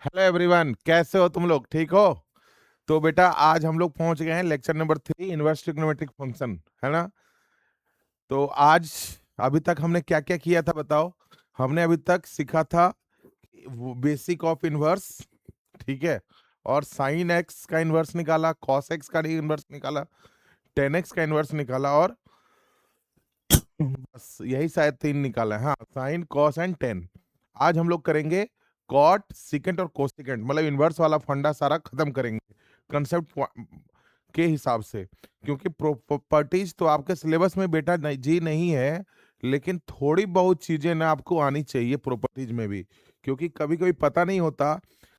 Hello everyone, कैसे हो तुम लोग? ठीक हो? तो बेटा आज हम लोग पहुंच गए हैं lecture number 3, inverse trigonometric function, है ना? तो आज अभी तक हमने क्या क्या किया था बताओ। हमने अभी तक सीखा था बेसिक ऑफ इनवर्स, ठीक है? और साइन एक्स का इनवर्स निकाला, कॉस एक्स का इनवर्स निकाला, टेन एक्स का इनवर्स निकाला, और बस यही शायद 3 निकाला है। हाँ, साइन कॉस एंड टेन। आज हम लोग करेंगे कॉट सिकेंट और कोसिकेंट, मतलब इनवर्स वाला फंडा सारा खत्म करेंगे कंसेप्ट के हिसाब से। क्योंकि प्रॉपर्टीज तो आपके सिलेबस में बेटा जी नहीं है, लेकिन थोड़ी बहुत चीजें ना आपको आनी चाहिए प्रॉपर्टीज में भी। क्योंकि कभी कभी पता नहीं होता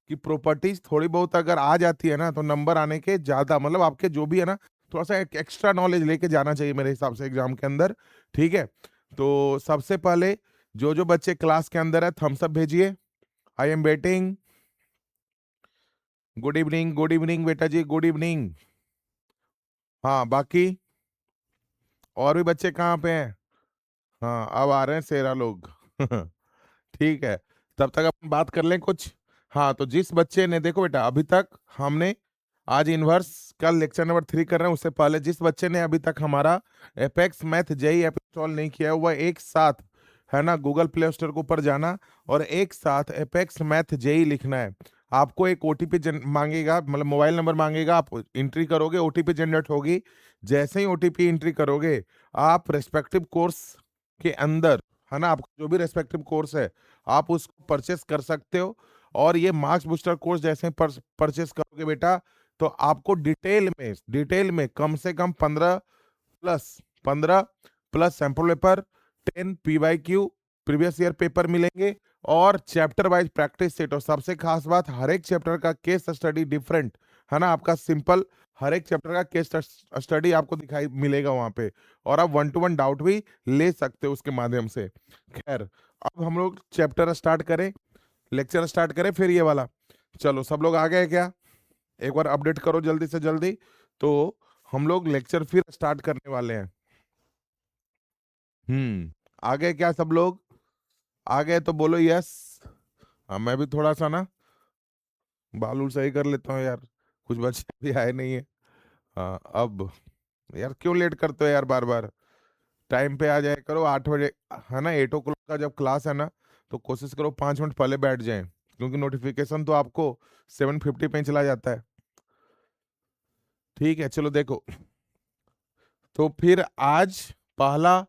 कि प्रॉपर्टीज थोड़ी बहुत अगर आ जाती है ना, तो नंबर आने के ज्यादा, मतलब आपके जो भी है ना, थोड़ा सा एक एक्स्ट्रा नॉलेज लेके जाना चाहिए मेरे हिसाब से एग्जाम के अंदर। ठीक है? तो सबसे पहले जो जो बच्चे क्लास के अंदर है थम्स अप भेजिए। I am waiting. Good evening बेटा जी, गुड इवनिंग। हाँ, बाकी और भी बच्चे कहाँ पे हैं? हाँ, अब आ रहे हैं सेरा लोग। ठीक है, तब तक अपन बात कर लें कुछ। हाँ, तो जिस बच्चे ने, देखो बेटा, अभी तक हमने आज इनवर्स का लेक्चर नंबर 3 कर रहे हैं, उससे पहले जिस बच्चे ने अभी तक हमारा apex math JEE app install नहीं किया है, वह एक साथ, है ना, गूगल प्ले स्टोर के ऊपर जाना और एक साथ एपेक्स मैथ जेई लिखना है। आपको एक ओटीपी मांगेगा, मतलब मोबाइल नंबर मांगेगा, आप एंट्री करोगे, ओटीपी जनरेट होगी। जैसे ही ओटीपी एंट्री करोगे, आप रेस्पेक्टिव कोर्स के अंदर, है ना, आपका जो भी रेस्पेक्टिव कोर्स है, आप उसको परचेस कर सकते हो। और ये मार्क्स बूस्टर कोर्स जैसे परचेस करोगे बेटा, तो आपको डिटेल में कम से कम 15 plus sample paper, 10 PYQ previous year paper मिलेंगे, और चैप्टर वाइज प्रैक्टिस सेट। और सबसे खास बात, हर एक चैप्टर का केस स्टडी डिफरेंट, है ना, आपका सिंपल हर एक चैप्टर का केस स्टडी आपको दिखाई मिलेगा वहां पे। और आप 1 to 1 डाउट भी ले सकते हो उसके माध्यम से। खैर, अब हम लोग चैप्टर स्टार्ट करें, लेक्चर स्टार्ट करें फिर ये वाला। चलो, सब लोग आ गए क्या? एक बार अपडेट करो जल्दी से जल्दी। तो हम लोग लेक्चर फिर स्टार्ट करने वाले हैं। आ गए क्या सब लोग? आ गए तो बोलो यस। हाँ, मैं भी थोड़ा सा ना बाल उल सही कर लेता हूँ यार, कुछ बच्चे भी आए नहीं है। हाँ, अब यार क्यों लेट करते हो यार बार बार? टाइम पे आ जाए करो, 8 बजे, है ना, 8 o'clock का जब क्लास है ना, तो कोशिश करो 5 मिनट पहले बैठ जाए, क्योंकि नोटिफिकेशन तो आपको 7:50 पे ही चला जाता है। ठीक है, चलो देखो। तो फिर आज पहला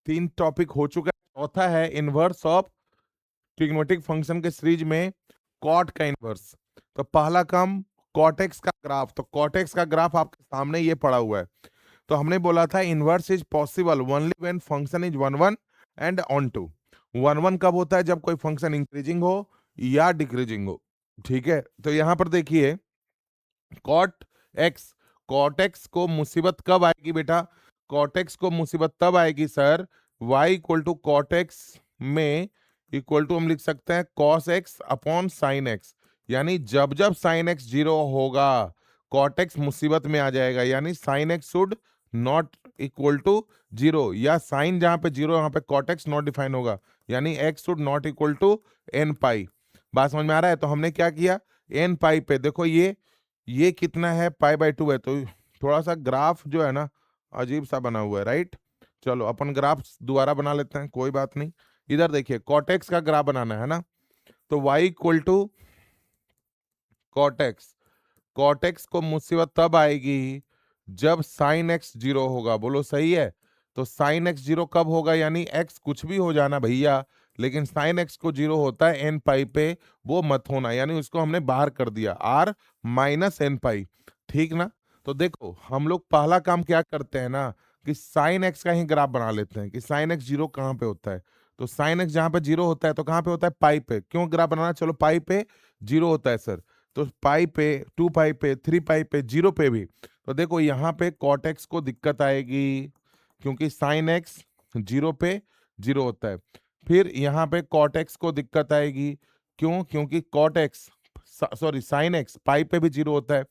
3 टॉपिक हो चुका है, चौथा है इनवर्स ऑफ ट्रिग्नोमेट्रिक फंक्शन के सीरीज में कॉट का इनवर्स। तो पहला काम, कॉटेक्स का ग्राफ। तो कॉटेक्स का ग्राफ आपके सामने ये पड़ा हुआ है। तो हमने बोला था inverse is possible only when function is 1 1 and onto. 1 1 कब होता है? जब कोई फंक्शन इंक्रीजिंग हो या डिक्रीजिंग हो। ठीक है, तो यहां पर देखिए, कॉट एक्स, कॉट एक्स को मुसीबत कब आएगी बेटा? कॉट एक्स को मुसीबत तब आएगी sir, Y equal to cot X में इक्वल टू हम लिख सकते हैं cos X upon sine X. यानी जब जब साइन एक्स 0 होगा, कॉट एक्स मुसीबत में आ जाएगा। यानी sine X should not equal to 0, या साइन जहां पे 0 वहां पे कॉट एक्स नॉट डिफाइन होगा। यानी x should not equal to n pi. बात समझ में आ रहा है? तो हमने क्या किया, एन पाई पे देखो, ये कितना है, पाई/2 है। तो थोड़ा सा ग्राफ जो है ना, अजीब सा बना हुआ है, राइट? चलो अपन ग्राफ दोबारा बना लेते हैं, कोई बात नहीं। इधर देखिए, कॉटेक्स का ग्राफ बनाना है ना, तो y equal to cot x. Cot x को मुसीबत तब आएगी जब साइन एक्स 0 होगा, बोलो सही है? तो साइन एक्स 0 कब होगा? यानी एक्स कुछ भी हो जाना भैया, लेकिन साइन एक्स को 0 होता है एन पाई पे, वो मत होना। यानी उसको हमने बाहर कर दिया, आर माइनस एन पाई। ठीक ना? तो देखो, हम लोग पहला काम क्या करते हैं ना, कि साइन एक्स का ही ग्राफ बना लेते हैं कि साइन एक्स 0 कहाँ पे होता है। तो साइन एक्स जहां पे 0 होता है, तो कहाँ पे होता है? पाई पे। क्यों ग्राफ बनाना? चलो, पाई पे 0 होता है सर, तो पाई पे, 2 पाई पे, 3 पाई पे, 0 पे भी। तो देखो यहाँ पे कॉट एक्स को दिक्कत आएगी, क्योंकि साइन एक्स 0 पे 0 होता है। फिर यहाँ पे कॉट एक्स को दिक्कत आएगी, क्यों? क्योंकि cot x, sorry, sine x pi पे भी 0 होता है।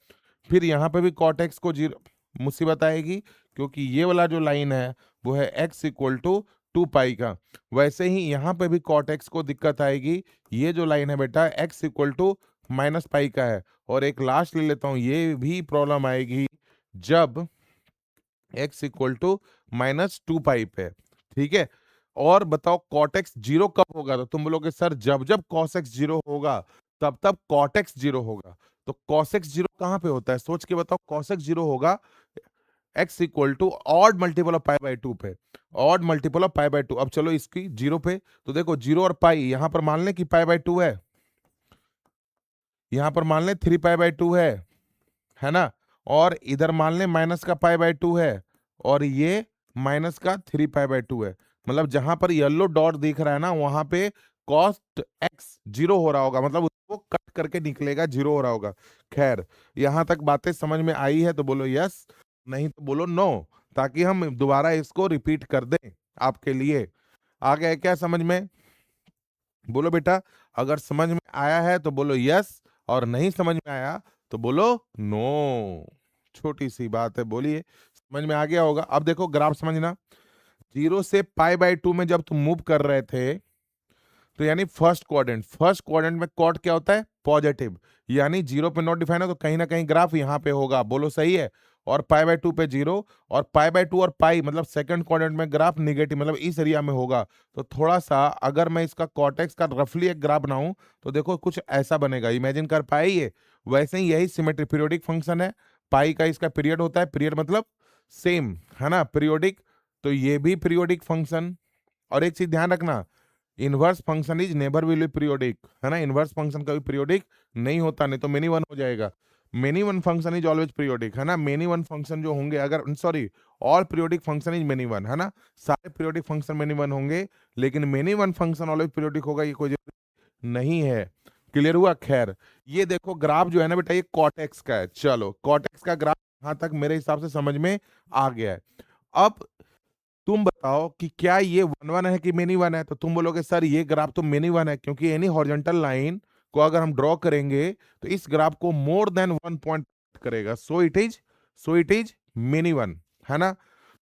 फिर यहाँ पे भी कॉट एक्स को 0 मुसीबत आएगी, क्योंकि ये वाला जो लाइन है वो है एक्स इक्वल टू 2 पाई का। वैसे ही यहाँ पे भी कॉट एक्स को दिक्कत आएगी, ये जो लाइन है बेटा, X equal to minus pi का है। और एक लास्ट ले लेता हूं, ये भी प्रॉब्लम आएगी जब x इक्वल टू -2 पाई पे, ठीक है। और बताओ cot x जीरो कब होगा, तो तुम बोलोगे सर जब जब cos x जीरो होगा तब तब cot x जीरो होगा। तो cos x जीरो कहाँ पे होता है, सोच के बताओ। cos x जीरो होगा x equal to odd multiple of pi by two पे, odd multiple of pi by two. अब चलो इसकी जीरो पे, तो देखो जीरो और पाई, यहां पर मान लें कि पाई बाई टू है, यहां पर मान लें 3 पाई बाई 2 है ना। और इधर मान लें माइनस का पाई बाई 2 है, और ये माइनस का 3 पाई बाई 2 है। मतलब जहां पर येलो डॉट दिख रहा है ना, वहां पे कॉस्ट एक्स जीरो हो रहा होगा, मतलब उसको कट करके निकलेगा, जीरो हो रहा होगा। खैर, यहां तक बातें समझ में आई है तो बोलो यस, नहीं तो बोलो नो, ताकि हम दोबारा इसको रिपीट कर दें आपके लिए। आ गया क्या समझ में? बोलो बेटा, अगर समझ में आया है तो बोलो यस, और नहीं समझ में आया तो बोलो नो। छोटी सी बात है, बोलिए समझ में आ गया होगा। अब देखो ग्राफ समझना, जीरो से पाई बाई टू में जब तुम मूव कर रहे थे, तो यानी फर्स्ट क्वाड्रेंट में कॉट क्या होता है, पॉजिटिव, यानी जीरो पे नॉट डिफाइन है, तो कहीं ना कहीं ग्राफ यहाँ पे होगा, बोलो सही है। और पाई बाई टू पे जीरो, और पाई बाई टू और पाई मतलब सेकंड क्वाड्रेंट में ग्राफ निगेटिव, मतलब इस एरिया में होगा। तो थोड़ा सा अगर मैं इसका कॉटेक्स का रफली एक ग्राफ बनाऊं, तो देखो कुछ ऐसा बनेगा, इमेजिन कर पाइए। वैसे ही यही सिमेट्रिक पीरियोडिक फंक्शन है, पाई का इसका पीरियड होता है, पीरियड मतलब सेम है ना, पीरियोडिक। तो ये भी पीरियोडिक फंक्शन। और एक चीज ध्यान रखना, inverse function is never will be periodic, है ना। इनवर्स फंक्शन कभी पीरियोडिक नहीं होता, नहीं तो मेनी वन हो जाएगा। Many one function is always periodic, है ना। मेनी वन फंक्शन जो होंगे, अगर sorry, all periodic function is many one, है ना। सारे पीरियोडिक फंक्शन मेनी वन होंगे, लेकिन many one function always periodic होगा, ये कोई जरूरी नहीं है। क्लियर हुआ? खैर, ये देखो ग्राफ जो है ना बेटा, ये कॉटेक्स का है। चलो कॉटेक्स का ग्राफ यहां तक मेरे हिसाब से समझ में आ गया है। अब तुम बताओ कि क्या ये वन वन है कि मेनी वन है, तो तुम बोलोगे सर ये ग्राफ तो मेनी वन है, क्योंकि एनी हॉरिजॉन्टल लाइन को अगर हम ड्रॉ करेंगे तो इस ग्राफ को मोर देन 1 पॉइंट करेगा, so it is many one, है ना।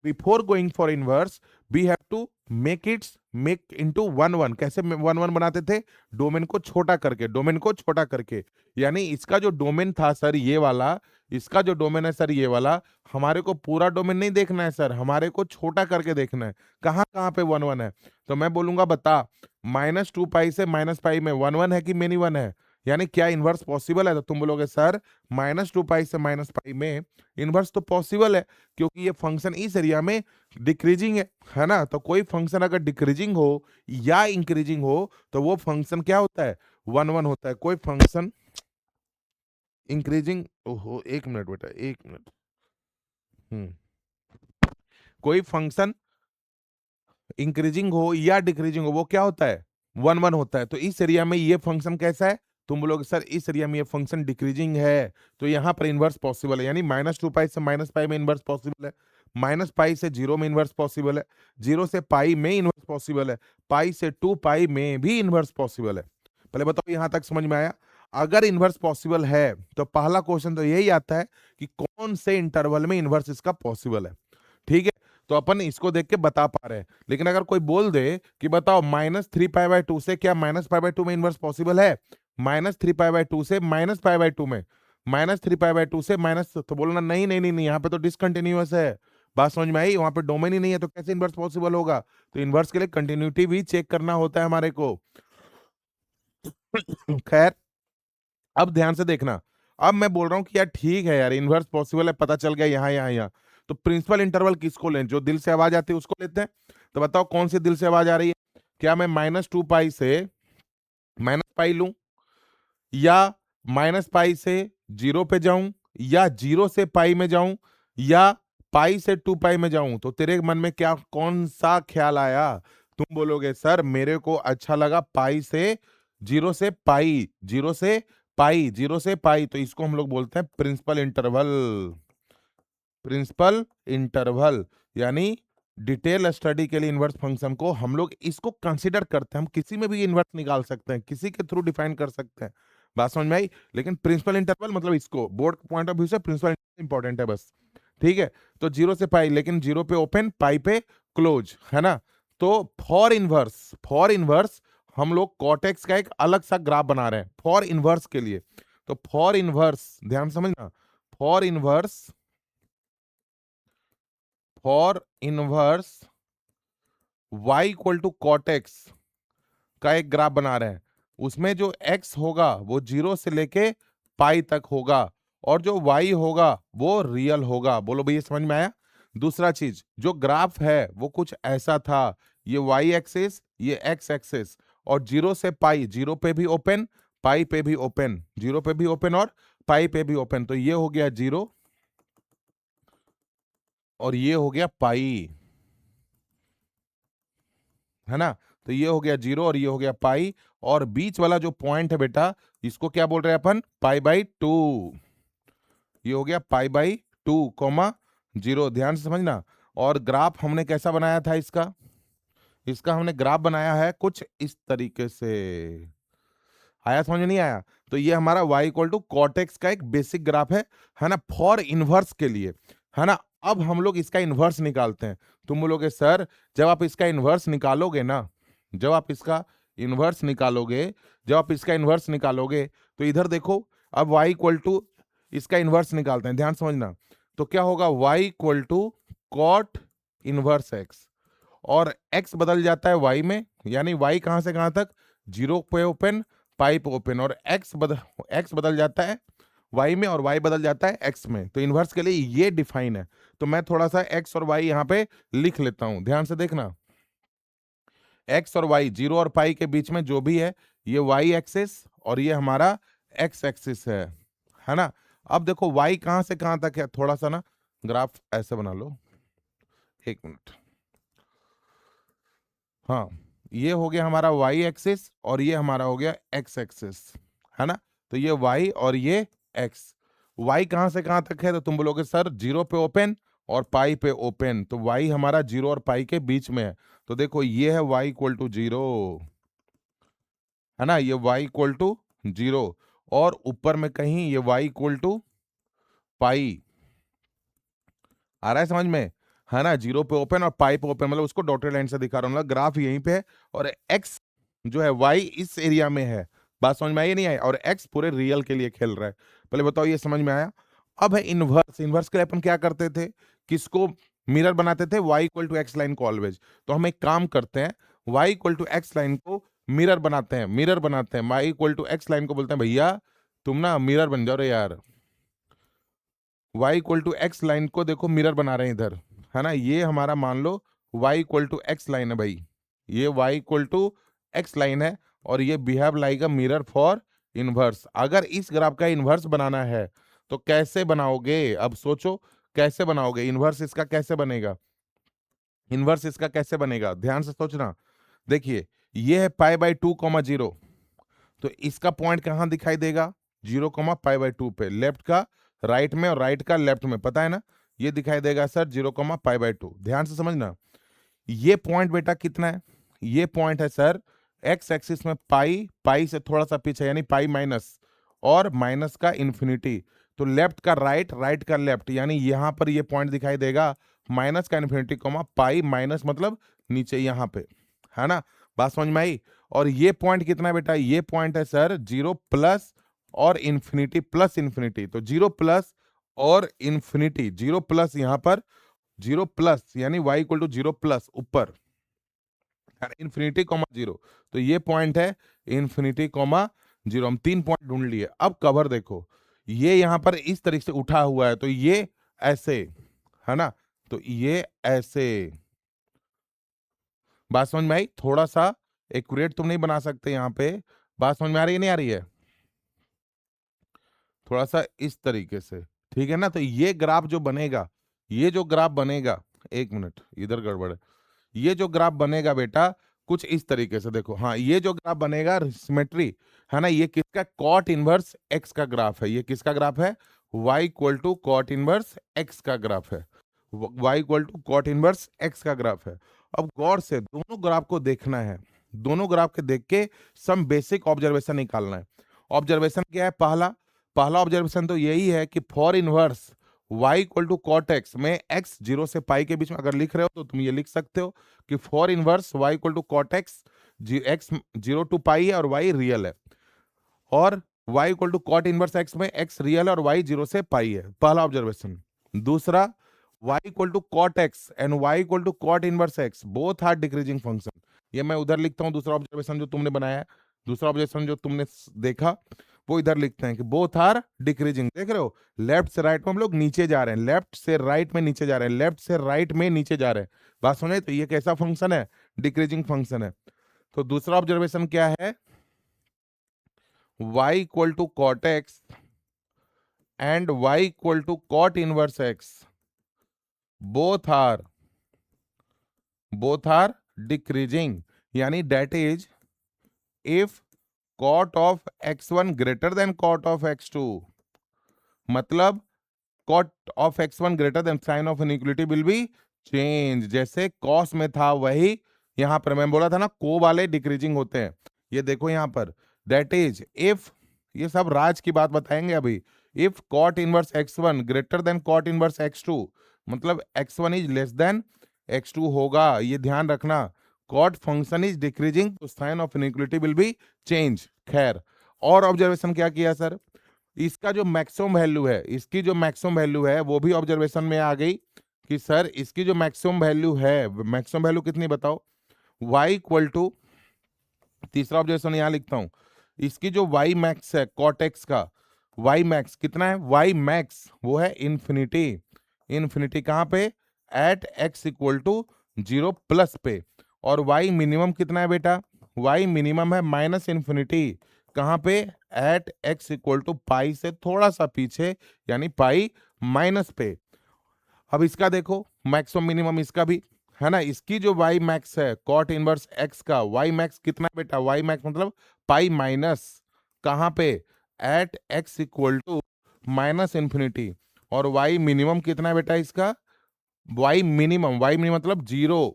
Before going for inverse we have to make into one one. कैसे वन वन बनाते थे, डोमेन को छोटा करके, डोमेन को छोटा करके। यानी इसका जो डोमेन था सर ये वाला, इसका जो डोमेन है सर ये वाला, हमारे को पूरा डोमेन नहीं देखना है सर, हमारे को छोटा करके देखना है। कहाँ कहाँ पे वन वन है, तो मैं बोलूंगा बता, -2 पाई से -पाई में वन वन है कि मेनी वन है, यानी क्या इनवर्स पॉसिबल है, तो तुम बोलोगे सर -2 पाई से -पाई में इनवर्स तो पॉसिबल है, क्योंकि ये फंक्शन इस एरिया में डिक्रीजिंग है ना। तो कोई फंक्शन अगर डिक्रीजिंग हो या इंक्रीजिंग हो तो वो फंक्शन क्या होता है, वन वन होता है। कोई फंक्शन इंक्रीजिंग, ओहो एक मिनट बेटा, एक मिनट। हम्म कोई फंक्शन इंक्रीजिंग हो या डिक्रीजिंग हो, वो क्या होता है, वन वन होता है। तो इस एरिया में ये फंक्शन कैसा है, तुम बोलोगे सर इस एरिया में ये फंक्शन डिक्रीजिंग है, तो यहाँ पर इनवर्स पॉसिबल है, यानी -2 पाई से -पाई में इनवर्स पॉसिबल है, -पाई से जीरो में इनवर्स पॉसिबल है, जीरो से पाई में इनवर्स पॉसिबल है, पाई से 2 पाई में भी इनवर्स पॉसिबल है। पहले बताओ यहाँ तक समझ में आया? अगर इनवर्स पॉसिबल है तो पहला क्वेश्चन तो यही आता है कि कौन से इंटरवल में इनवर्स इसका पॉसिबल है, ठीक है। तो अपन इसको देख के बता पा रहे हैं। लेकिन अगर कोई बोल दे कि बताओ -3 पाई बाई 2 से क्या -पाई बाई 2 में इनवर्स पॉसिबल है, -3 पाई बाई 2 से -पाई बाई 2 में, -3 पाई बाई 2 से माइनस, तो बोलना नहीं नहीं नहीं नहीं, यहाँ पे तो डिसकंटिन्यूअस है। बात समझ में आई? वहां पे डोमेन ही नहीं है, तो कैसे इनवर्स पॉसिबल होगा? तो इनवर्स के लिए कंटिन्यूटी भी चेक करना होता है हमारे को। खैर, अब ध्यान से देखना, अब मैं बोल रहा हूँ कि यार ठीक है यार, इनवर्स पॉसिबल है, पता चल गया यहाँ यहाँ यहाँ। तो प्रिंसिपल इंटरवल किसको लें, जो दिल से आवाज आती है उसको लेते हैं। तो बताओ कौन सी दिल से आवाज आ रही है, क्या मैं -2 पाई से -पाई लूं, या -पाई से जीरो पे जाऊं, या जीरो से पाई में जाऊं, या पाई से 2 पाई में जाऊं? तो तेरे मन में क्या कौन सा ख्याल आया? तुम बोलोगे सर मेरे को अच्छा लगा पाई से जीरो से पाई, जीरो से पाई, जीरो से पाई, तो इसको हम लोग बोलते हैं प्रिंसिपल इंटरवल। प्रिंसिपल इंटरवल यानी डिटेल स्टडी के लिए इनवर्स फंक्शन को हम लोग इसको कंसीडर करते हैं, हम किसी में भी इनवर्स निकाल सकते हैं, किसी के थ्रू डिफाइन कर सकते हैं। बात समझ में आई? लेकिन प्रिंसिपल इंटरवल मतलब इसको बोर्ड पॉइंट ऑफ व्यू से प्रिंसिपल इंपॉर्टेंट है बस, ठीक है। तो जीरो से पाई, लेकिन जीरो पे ओपन, पाई पे क्लोज, है ना। तो फॉर इनवर्स हम लोग कॉटेक्स का एक अलग सा ग्राफ बना रहे हैं फॉर इनवर्स के लिए। तो फॉर इनवर्स ध्यान से समझना, for inverse y equal to cot x का एक ग्राफ बना रहे हैं। उसमें जो x होगा वो 0 से लेके पाई तक होगा और जो y होगा वो रियल होगा। बोलो भैया समझ में आया? दूसरा चीज, जो ग्राफ है वो कुछ ऐसा था, ये y एक्सिस, ये x एक्सिस, और 0 से पाई, 0 पे भी ओपन, पाई पे भी ओपन, 0 पे भी ओपन और पाई पे भी ओपन। तो ये हो गया 0 और ये हो गया पाई, है ना? तो ये हो गया 0 और ये हो गया पाई, और बीच वाला जो पॉइंट है बेटा, इसको क्या बोल रहे हैं अपन? Pi by 2। ये हो गया पाई बाई 2 कॉमा 0। ध्यान से समझना। और ग्राफ हमने कैसा बनाया था इसका? इसका हमने ग्राफ बनाया है कुछ इस तरीके से। आया समझ में? नहीं आया? तो ये हमारा y इक्वल टू कॉटेक्स का एक बेसिक ग्राफ है ना, फॉर इनवर्स के लिए, है ना। अब हम लोग इसका इनवर्स निकालते हैं। तुम बोलोगे सर जब आप इसका इनवर्स निकालोगे ना, जब आप इसका इनवर्स निकालोगे, जब आप इसका इनवर्स निकालोगे तो इधर देखो, अब y इक्वल टू इसका इनवर्स निकालते हैं, ध्यान समझना। तो क्या होगा? y equal to cot inverse x, और x बदल जाता है y में, यानी y कहां से कहां तक? 0 पे ओपन, पाई पे ओपन, और x बदल जाता है y में और y बदल जाता है x में। तो इनवर्स के लिए ये डिफाइन है। तो मैं थोड़ा सा x और y यहाँ पे लिख लेता हूं, ध्यान से देखना। x और y, 0 और पाई के बीच में जो भी है, ये y एक्सिस और ये हमारा x एक्सिस है ना। अब देखो y कहां से कहां तक है, थोड़ा सा ना ग्राफ ऐसे बना लो, एक मिनट। हाँ, ये हो गया हमारा y एक्सिस और ये हमारा हो गया x एक्सिस, है ना। तो ये y और ये x, y कहां से कहां तक है? तो तुम बोलोगे सर 0 पे ओपन और पाई पे ओपन, तो y हमारा 0 और पाई के बीच में है। तो देखो ये है y इक्वल टू 0, है ना, ये y इक्वल टू 0, और ऊपर में कहीं ये y इक्वल टू पाई। आ रहा है समझ में? है ना, 0 पे ओपन और पाई पे ओपन, मतलब उसको डॉटेड लाइन से दिखा रहा हूँ, ग्राफ यहीं पे है और x जो है y इस एरिया में है। बात समझ में आई नहीं आई? और x पूरे रियल के लिए खेल रहा है। पहले बताओ ये समझ में आया? अब है इनवर्स। इनवर्स के लिए अपन क्या करते थे? किसको मिरर बनाते थे? y equal to x line को ऑलवेज। तो हम एक काम करते हैं, y equal to x line को मिरर बनाते हैं, मिरर बनाते हैं। y equal to x line को बोलते हैं भैया तुम ना मिरर बन जाओ रे यार। y equal to x line को देखो मिरर बना रहे हैं इधर, है ना। ये हमारा मान लो y equal to x line है भाई, ये y equal to x line है और ये behave like a mirror for inverse. अगर इस ग्राफ का इनवर्स बनाना है तो कैसे बनाओगे? अब सोचो कैसे बनाओगे इनवर्स, इसका कैसे बनेगा? इनवर्स इसका कैसे बनेगा? ध्यान से सोचना। देखिए ये है पाई बाई 2 कॉमा 0, तो इसका पॉइंट कहां दिखाई देगा? 0 कॉमा पाई बाई 2 पे, लेफ्ट का राइट में और राइट का लेफ्ट में, पता है ना। ये दिखाई देगा सर 0 कॉमा पाई बाई 2। ध्यान से समझना, ये पॉइंट बेटा कितना है? ये पॉइंट है सर एक्स एक्सिस में पाई, पाई से थोड़ा सा पीछे, यानी पाई माइनस, और माइनस का इन्फिनिटी। तो लेफ्ट का राइट, राइट का लेफ्ट, यानी यहां पर ये पॉइंट दिखाई देगा माइनस का इन्फिनिटी कॉमा पाई माइनस, मतलब नीचे यहां पे, है ना। बात समझ में आई? और ये पॉइंट कितना है बेटा? ये पॉइंट है सर 0 प्लस और इन्फिनिटी प्लस इन्फिनिटी। तो 0 प्लस और इन्फिनिटी, 0 प्लस यहां पर 0 प्लस, यानी y इक्वल टू 0 प्लस ऊपर इन्फिनिटी कॉमा 0। तो ये पॉइंट है इन्फिनिटी कॉमा 0। हम 3 पॉइंट ढूंढ लिए। अब कवर देखो, ये यहां पर इस तरीके से उठा हुआ है, तो ये ऐसे, है ना। तो ये ऐसे, बात समझ में आई? थोड़ा सा एक्यूरेट तुम नहीं बना सकते यहाँ पे। बात समझ में आ रही है नहीं आ रही है? थोड़ा सा इस तरीके से, ठीक है ना। तो ये ग्राफ जो बनेगा, ये जो ग्राफ बनेगा, एक मिनट इधर गड़बड़ है, ये जो ग्राफ बनेगा बेटा कुछ इस तरीके से देखो। हाँ, ये जो ग्राफ बनेगा सिमेट्री, है ना, ये किसका? कॉट इनवर्स एक्स का ग्राफ है। ये किसका ग्राफ है? y equal to cot inverse x का ग्राफ है। y equal to cot inverse x का ग्राफ है। अब गौर से दोनों ग्राफ को देखना है, दोनों ग्राफ के देख के सम बेसिक ऑब्जर्वेशन निकालना है। ऑब्जर्वेशन क्या है? पहला पहला ऑब्जर्वेशन तो यही है कि for inverse y equal to cot X में x 0 से पाई के बीच में अगर लिख रहे हो तो तुम ये लिख सकते हो कि for inverse y equal to cot X x 0 to pi है और y रियल है, और y equal to cot inverse x में x रियल है और y 0 से पाई है, पहला ऑब्जर्वेशन। दूसरा, y equal to cot x and y equal to cot inverse x both are decreasing function. ये मैं उधर लिखता हूँ, दूसरा ऑब्जर्वेशन जो तुमने बनाया है, दूसरा ऑब्जर्वेशन जो तुमने देखा वो इधर लिखते हैं कि बोथ आर डिक्रीजिंग। देख रहे हो, लेफ्ट से राइट में हम लोग नीचे जा रहे हैं, लेफ्ट से राइट में नीचे जा रहे हैं, लेफ्ट से राइट में नीचे जा रहे हैं। बात सुने, तो ये कैसा फंक्शन है? डिक्रीजिंग फंक्शन है। तो दूसरा ऑब्जर्वेशन क्या है? y equal to cot x and y equal to cot inverse x both are decreasing, यानी that is if cot of x1 greater than cot of x2, मतलब cot of x1 greater than sign of inequality will be change. जैसे cos में था वही यहां पर मैं बोला था ना, को वाले डिक्रीजिंग होते हैं। ये देखो यहां पर, दैट इज इफ, ये सब राज की बात बताएंगे अभी, if cot inverse x1 greater than cot inverse x2, मतलब x1 is less than x2 होगा, ये ध्यान रखना। cot फंक्शन इज डिक्रीजिंग तो sign of inequality will be change. खैर, और ऑब्जर्वेशन क्या किया सर? इसका जो मैक्सिमम वैल्यू है, इसकी जो मैक्सिमम वैल्यू है वो भी ऑब्जर्वेशन में आ गई कि सर इसकी जो मैक्सिमम वैल्यू है, मैक्सिमम वैल्यू कितनी बताओ? y इक्वल टू, तीसरा ऑब्जर्वेशन यहां लिखता हूं, इसकी जो y मैक्स है cot x का, y मैक्स कितना है? y मैक्स वो है इन्फिनिटी। इन्फिनिटी कहां पे? At x equal to 0 plus पे। और y मिनिमम कितना है बेटा? y मिनिमम है माइनस इन्फिनिटी, कहां पे? At x equal to pi से थोड़ा सा पीछे, यानी पाई माइनस पे। अब इसका देखो मैक्सिमम मिनिमम, इसका भी है ना, इसकी जो y मैक्स है कॉट इनवर्स x का, y मैक्स कितना है बेटा? y मैक्स मतलब पाई माइनस, कहां पे? At x equal to minus infinity. और y मिनिमम कितना है बेटा इसका? y मिनिमम मतलब 0,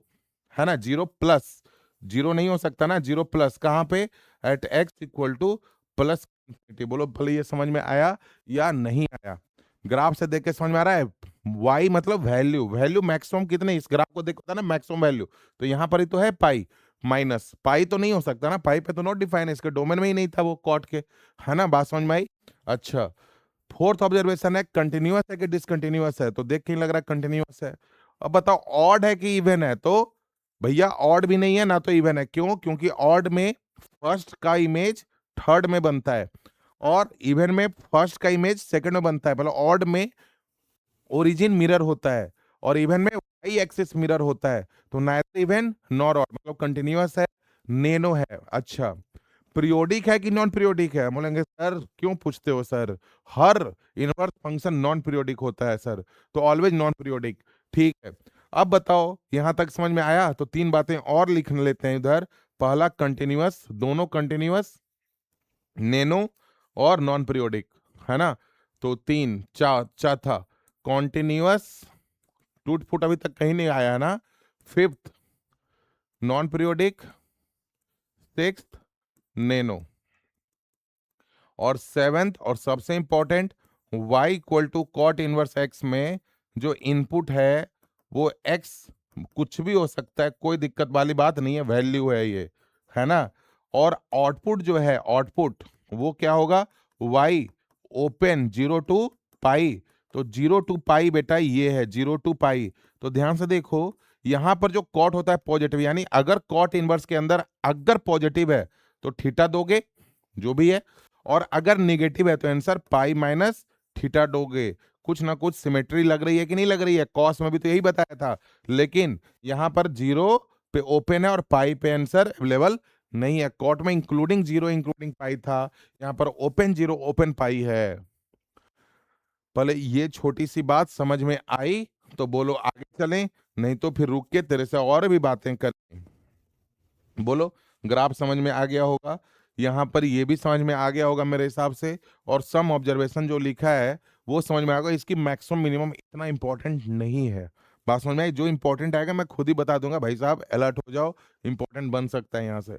है ना, 0 प्लस, 0 नहीं हो सकता ना, 0 प्लस कहां पे? At x equal to plus infinity. बोलो भले ये समझ में आया या नहीं आया? ग्राफ से देख के समझ में आ रहा है? y मतलब वैल्यू, वैल्यू मैक्सिमम कितने, इस ग्राफ को देखो था ना मैक्सिमम वैल्यू, तो यहाँ पर ही तो है पाई माइनस, पाई तो नहीं हो सकता ना, पाई पे तो नॉट डिफाइन है, इसके डोमेन में ही नहीं था वो कॉट के, है ना। बात समझ में आई? अच्छा, फोर्थ ऑब्जर्वेशन है कंटिन्यूअस है कि डिसकंटिन्यूअस है, तो देख के लग रहा है कंटिन्यूअस है। अब बताओ ऑड है कि इवन है? तो भैया ऑड भी नहीं है ना तो इवन है। क्यों? क्योंकि ऑड में फर्स्ट का इमेज थर्ड में बनता है और इवन में फर्स्ट का इमेज सेकंड में बनता है। मतलब ऑड में ओरिजिन मिरर होता है और इवन में वाई एक्सिस मिरर होता है, तो नाइदर इवन नॉर ऑड, मतलब कंटिन्यूअस है, नेनो है। अच्छा, पीरियोडिक है कि नॉन पीरियोडिक है? बोलेंगे सर क्यों पूछते हो सर, हर इनवर्स फंक्शन नॉन पीरियोडिक होता है सर, तो ऑलवेज नॉन पीरियोडिक। ठीक है, अब बताओ यहां तक समझ में आया? तो तीन बातें और लिख लेते हैं इधर। पहला कंटिन्यूअस, दोनों कंटिन्यूअस, नेनो और नॉन पीरियोडिक, है ना। तो तीन, चौथा कॉन्टिन्यूअस, टूट फूट अभी तक कहीं नहीं आया है ना। फिफ्थ नॉन पीरियोडिक, सिक्स्थ नेनो, और सेवेंथ और सबसे important y equal to cot inverse x में जो इनपुट है वो x कुछ भी हो सकता है, कोई दिक्कत वाली बात नहीं है, वैल्यू है ये, है ना। और आउटपुट जो है, आउटपुट वो क्या होगा? y ओपन 0 टू पाई, तो 0 टू पाई बेटा ये है 0 टू पाई। तो ध्यान से देखो यहां पर जो कॉट होता है पॉजिटिव, यानी अगर कॉट इनवर्स के अंदर अगर पॉजिटिव है तो थीटा दोगे जो भी है, और अगर निगेटिव है तो आंसर पाई माइनस थीटा दोगे। कुछ ना कुछ सिमेट्री लग रही है कि नहीं लग रही है? कॉस में भी तो यही बताया था, लेकिन यहां पर 0 पे ओपन है और पाई पे आंसर अवेलेबल नहीं है। कॉट में इंक्लूडिंग 0 इंक्लूडिंग पाई था, यहां पर ओपन 0 ओपन पाई है। पहले ये छोटी सी बात समझ में आई तो बोलो आगे चलें, नहीं तो फिर रुक के तेरे से और भी बातें करें। बोलो, ग्राफ समझ में आ गया होगा, यहाँ पर ये भी समझ में आ गया होगा मेरे हिसाब से, और सम ऑब्जर्वेशन जो लिखा है वो समझ में आएगा। इसकी मैक्सिमम मिनिमम इतना इंपॉर्टेंट नहीं है। बात समझ में आई? जो इंपॉर्टेंट आएगा मैं खुद ही बता दूंगा, भाई साहब अलर्ट हो जाओ, इंपॉर्टेंट बन सकता है यहाँ से।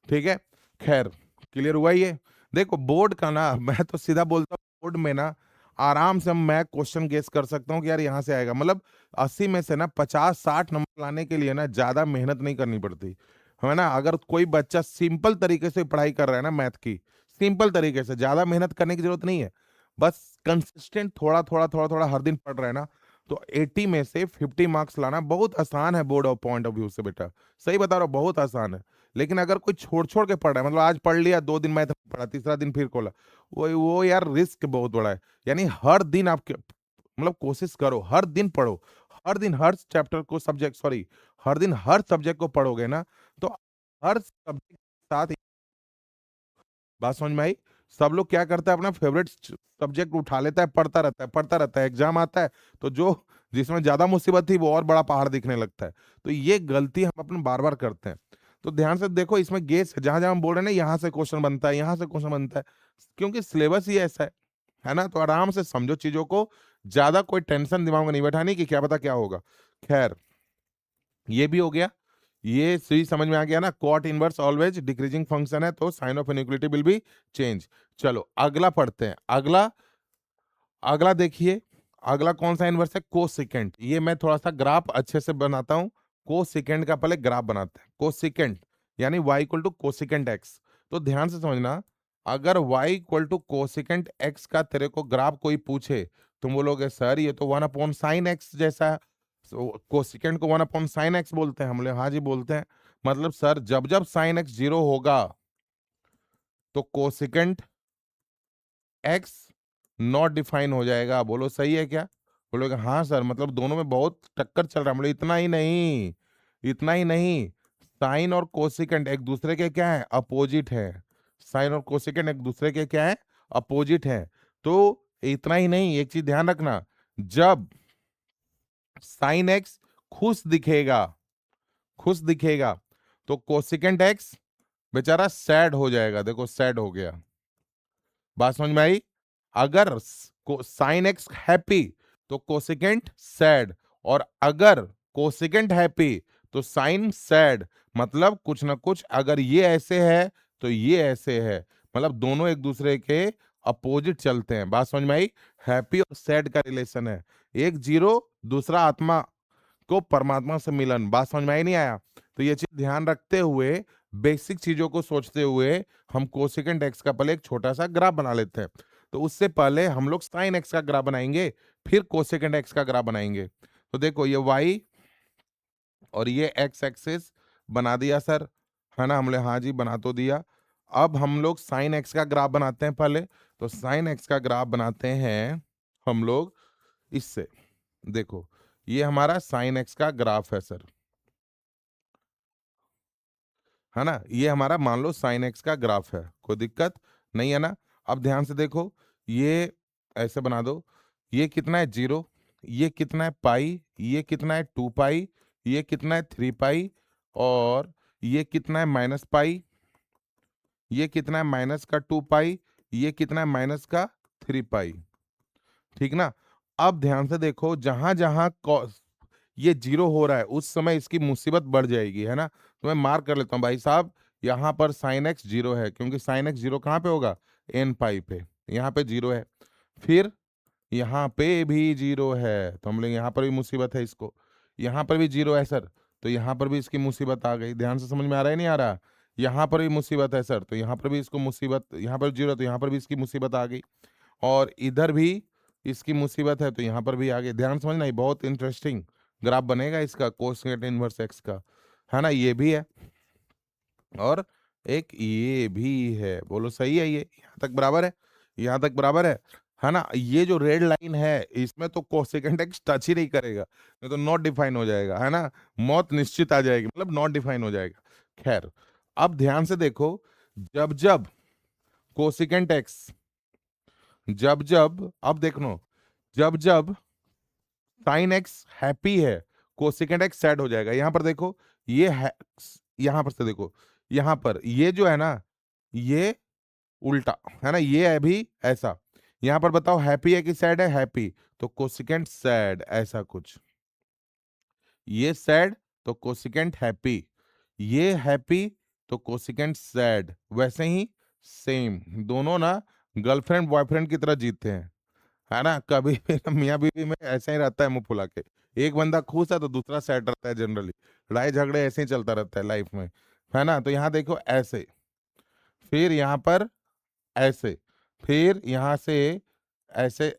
ठीक है, खैर क्लियर हुआ ये? देखो बोर्ड का ना, मैं तो सीधा बोलता हूँ बोर्ड में ना आराम से मैं क्वेश्चन गेस कर सकता हूँ कि यार यहाँ से आएगा। मतलब 80 में से ना 50-60 नंबर लाने के लिए ना ज्यादा मेहनत नहीं करनी पड़ती, है ना। अगर कोई बच्चा सिंपल तरीके से पढ़ाई कर रहा है ना मैथ की, सिंपल तरीके से, ज्यादा मेहनत करने की जरूरत नहीं है, बस कंसिस्टेंट थोड़ा थोड़ा हर दिन पढ़ रहा है ना, तो 80 में से 50 मार्क्स लाना बहुत आसान है board of point of view से बेटा। सही बता रहा हूँ, बहुत आसान है। लेकिन अगर कोई छोड़ छोड़ के पढ़ रहा है, मतलब आज पढ़ लिया, 2 दिन मैथ नहीं पढ़ा, तीसरा दिन फिर खोला, वो यार रिस्क बहुत बड़ा है। यानी हर दिन आप मतलब कोशिश करो, हर दिन पढ़ो, हर दिन हर चैप्टर को, सब्जेक्ट सॉरी, हर दिन हर सब्जेक्ट को पढ़ोगे ना, तो हर सब्जेक्ट के साथ, बात समझ में आई। सब लोग क्या करता है, अपना फेवरेट सब्जेक्ट उठा लेता है, पढ़ता रहता है, पढ़ता रहता है, एग्जाम आता है तो जो जिसमें ज्यादा मुसीबत थी वो और बड़ा पहाड़ दिखने लगता है। तो ये गलती हम अपने बार बार करते हैं। तो ध्यान से देखो, इसमें गेस जहां जहां हम बोल रहे हैं ना, यहाँ से क्वेश्चन बनता है, यहाँ से क्वेश्चन बनता है, क्योंकि सिलेबस ही ऐसा है ना। तो आराम से समझो चीजों को, ज्यादा कोई टेंशन दिमाग में नहीं बैठानी कि क्या पता क्या होगा। खैर, ये भी हो गया, ये सी समझ में आ गया ना। Cot inverse always decreasing function है, तो sign of inequality will be change. चलो अगला पढ़ते हैं। अगला अगला देखिए, अगला कौन सा इनवर्स है, कोसेकेंट। ये मैं थोड़ा सा ग्राफ अच्छे से बनाता हूं। कोसेकेंट का पहले ग्राफ बनाते हैं। कोसेकेंट यानी y equal to cosecant x. तो ध्यान से समझना, अगर y equal to cosecant x का तेरे को ग्राफ कोई पूछे, तुम बोलोगे सर ये तो 1 अपॉन साइन एक्स जैसा है। कोसेकेंट को 1 अपॉन साइन एक्स बोलते हैं। हम बोले हाँ जी बोलते हैं। मतलब सर जब जब साइन एक्स 0 होगा तो कोसेकेंट एक्स नॉट डिफाइन हो जाएगा। बोलो सही है क्या? बोलोगे हाँ सर, मतलब दोनों में बहुत टक्कर चल रहा है। बोले इतना ही नहीं, इतना ही नहीं, साइन और कोसिकेंट एक दूसरे के क्या है, अपोजिट है। साइन और कोसिकेंट एक दूसरे के क्या है, अपोजिट है। तो इतना ही नहीं, एक चीज ध्यान रखना, जब साइन एक्स खुश दिखेगा, खुश दिखेगा, तो कोसिकेंट एक्स बेचारा सैड हो जाएगा। देखो सैड हो गया, बात समझ में आई। अगर साइन एक्स हैप्पी तो कोसेकेंट सैड, और अगर कोसेकेंट हैप्पी तो साइन सैड। मतलब कुछ ना कुछ, अगर ये ऐसे है तो ये ऐसे है, मतलब दोनों एक दूसरे के अपोजिट चलते हैं। बात समझ में आई। हैप्पी और सैड का रिलेशन है, एक जीरो, दूसरा आत्मा को परमात्मा से मिलन। बात समझ में आई नहीं आया? तो ये चीज ध्यान रखते हुए, बेसिक चीजों को सोचते हुए, हम कोसेकेंट एक्स का पहले एक छोटा सा ग्राफ बना लेते हैं। तो उससे पहले हम लोग साइन एक्स का ग्राफ बनाएंगे, फिर कोसेकेंट एक्स का ग्राफ बनाएंगे। तो देखो ये वाई और ये एक्स एक्सिस बना दिया सर, है ना। हमने हाँ जी बना तो दिया। अब हम लोग साइन एक्स का ग्राफ बनाते हैं पहले। तो साइन एक्स का ग्राफ बनाते हैं हम लोग इससे। देखो ये हमारा साइन एक्स का ग्राफ है सर, है ना। ये हमारा मान लो साइन एक्स का ग्राफ है, कोई दिक्कत नहीं है ना। अब ध्यान से देखो, ये ऐसे बना दो, ये कितना है 0, ये कितना है पाई, ये कितना है 2 पाई, ये कितना है 3 पाई, और ये कितना है -पाई, ये कितना है -का 2 पाई, ये कितना है -का 3 पाई। ठीक ना। अब ध्यान से देखो, जहां जहां ये 0 हो रहा है उस समय इसकी मुसीबत बढ़ जाएगी, है ना। तो मैं मार्क कर लेता हूँ भाई साहब, यहाँ पर साइन एक्स 0 है, क्योंकि साइन एक्स 0 कहाँ पे होगा, n पाई पे, यहाँ पे 0 है। फिर यहाँ पे भी 0 है, तो हम लोग यहाँ पर भी मुसीबत है इसको। यहाँ पर भी 0 है सर, तो यहाँ पर भी इसकी मुसीबत आ गई। ध्यान से समझ में आ रहा है नहीं आ रहा? यहाँ पर भी मुसीबत है सर, तो यहाँ पर भी इसको मुसीबत, यहाँ पर 0 तो यहाँ पर भी इसकी मुसीबत आ गई, और इधर भी इसकी मुसीबत है, तो यहाँ पर भी आ गई। ध्यान समझना, ये बहुत इंटरेस्टिंग ग्राफ बनेगा इसका, कोसेकेंट इनवर्स एक्स का, है ना। ये भी है और एक ये भी है। बोलो सही है? ये यहाँ तक बराबर है, यहाँ तक बराबर है ना। ये जो रेड लाइन है इसमें तो कोसेकेंट एक्स टच ही नहीं करेगा, नहीं तो नॉट डिफाइन हो जाएगा, है ना। मौत निश्चित आ जाएगी, मतलब नॉट डिफाइन हो जाएगा। खैर, अब ध्यान से देखो, जब जब कोसेकेंट एक्स, जब जब, अब देखो, जब जब साइन एक्स हैप्पी है, कोसेकेंट एक्स सैड हो जाएगा। यहां पर देखो, ये है, यहां पर से देखो, यहां पर ये जो है ना, ये उल्टा है ना, ये है भी ऐसा। यहां पर बताओ हैप्पी है कि सैड है, हैप्पी, तो कोसेकेंट सैड, ऐसा कुछ। ये सैड तो कोसेकेंट हैप्पी, ये हैप्पी तो कोसेकेंट सैड। वैसे ही सेम, दोनों ना गर्लफ्रेंड बॉयफ्रेंड की तरह जीते हैं, है ना। कभी भी मियाँ बीवी में ऐसा ही रहता है, मुंह फुला के। एक बंदा खुश है तो दूसरा सैड रहता है जनरली। लड़ाई झगड़े ऐसे ही चलता रहता है लाइफ में। है ना। तो यहाँ देखो ऐसे, फिर यहाँ पर ऐसे, फिर यहाँ से ऐसे,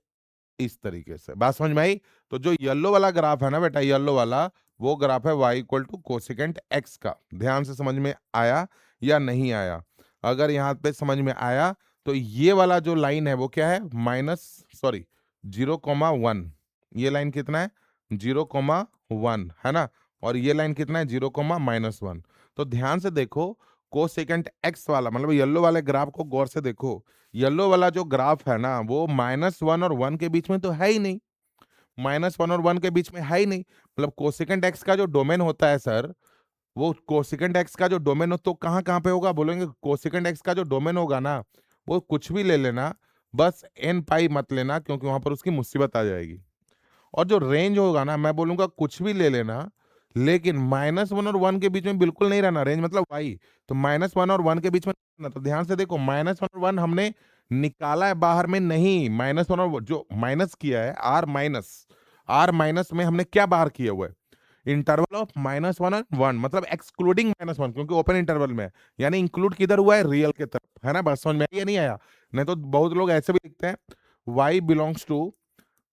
इस तरीके से। बात समझ में आई। तो जो येलो वाला ग्राफ है ना बेटा, येलो वाला, वो ग्राफ है y equal to cosecant x का। ध्यान से समझ में आया या नहीं आया? अगर यहाँ पे समझ में आया तो ये वाला जो लाइन है वो क्या है, माइनस, सॉरी, 0,1। ये लाइन कितना है, 0,1, है ना। और ये लाइन कितना है, 0,-1। तो ध्यान से देखो, कोसेकेंट x वाला मतलब येलो वाले ग्राफ को गौर से देखो। येलो वाला जो ग्राफ है ना, वो -1 और 1 के बीच में तो है ही नहीं। -1 और 1 के बीच में है ही नहीं। मतलब कोसेकेंट एक्स का जो डोमेन होता है सर, वो कोसेकेंट एक्स का जो डोमेन हो तो कहाँ कहाँ पे होगा, बोलेंगे कोसेकेंट एक्स का जो डोमेन होगा ना, वो कुछ भी ले लेना, बस एन पाई मत लेना, क्योंकि वहां पर उसकी मुसीबत आ जाएगी। और जो रेंज होगा ना, मैं बोलूंगा कुछ भी ले लेना, लेकिन -1 और 1 के बीच में बिल्कुल नहीं रहना। रेंज मतलब वाई, तो -1 और 1 के बीच में रहना। तो ध्यान से देखो, -1 और 1 हमने निकाला है बाहर में, नहीं। -1 और जो माइनस किया है, आर माइनस में हमने क्या बाहर किया हुआ है, इंटरवल ऑफ -1 और 1, मतलब एक्सक्लूडिंग -1, क्योंकि ओपन इंटरवल में है। यानी इंक्लूड किधर हुआ है, रियल के तरफ, है ना। बस समझ में आया नहीं आया? नहीं तो बहुत लोग ऐसे भी लिखते हैं, y belongs to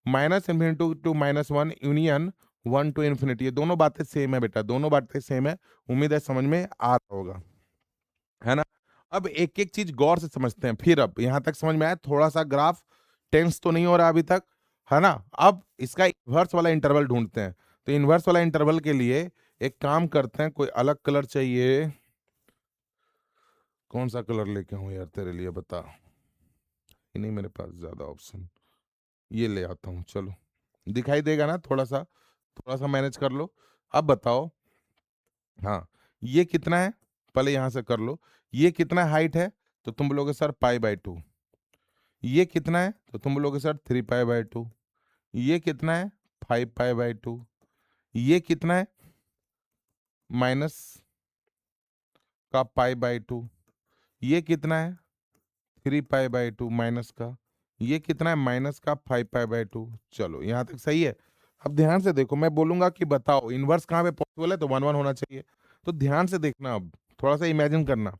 -∞ to -1 union 1 to infinity. ये दोनों बातें सेम है बेटा, दोनों बातें सेम है। उम्मीद है समझ में आ रहा होगा, है ना। अब एक एक चीज गौर से समझते हैं। फिर अब यहां तक समझ में आया, थोड़ा सा ग्राफ टेंस तो नहीं हो रहा अभी तक, है ना। अब इसका इन्वर्स वाला इंटरवल ढूंढते हैं। तो इन्वर्स वाला इंटरवल के लिए एक काम करते हैं, कोई अलग कलर चाहिए, कौन सा कलर लेके आऊं यार तेरे लिए, बता। ये नहीं मेरे पास ज्यादा ऑप्शन, ये ले आता हूँ, चलो। दिखाई देगा ना, थोड़ा सा मैनेज कर लो। अब बताओ, हाँ, ये कितना है, पहले यहां से कर लो। ये कितना हाइट है, तो तुम बोलोगे सर π/2। ये कितना है, तो तुम बोलोगे सर 3π/2। ये कितना है, 5π/2। ये कितना है, माइनस का π/2। ये कितना है, 3π/2 माइनस का। ये कितना है, माइनस का 5π/2। चलो यहाँ तक सही है। अब ध्यान से देखो, मैं बोलूंगा कि बताओ इनवर्स कहाँ पे पॉसिबल है, तो 1 1 होना चाहिए। तो ध्यान से देखना, अब थोड़ा सा इमेजिन करना,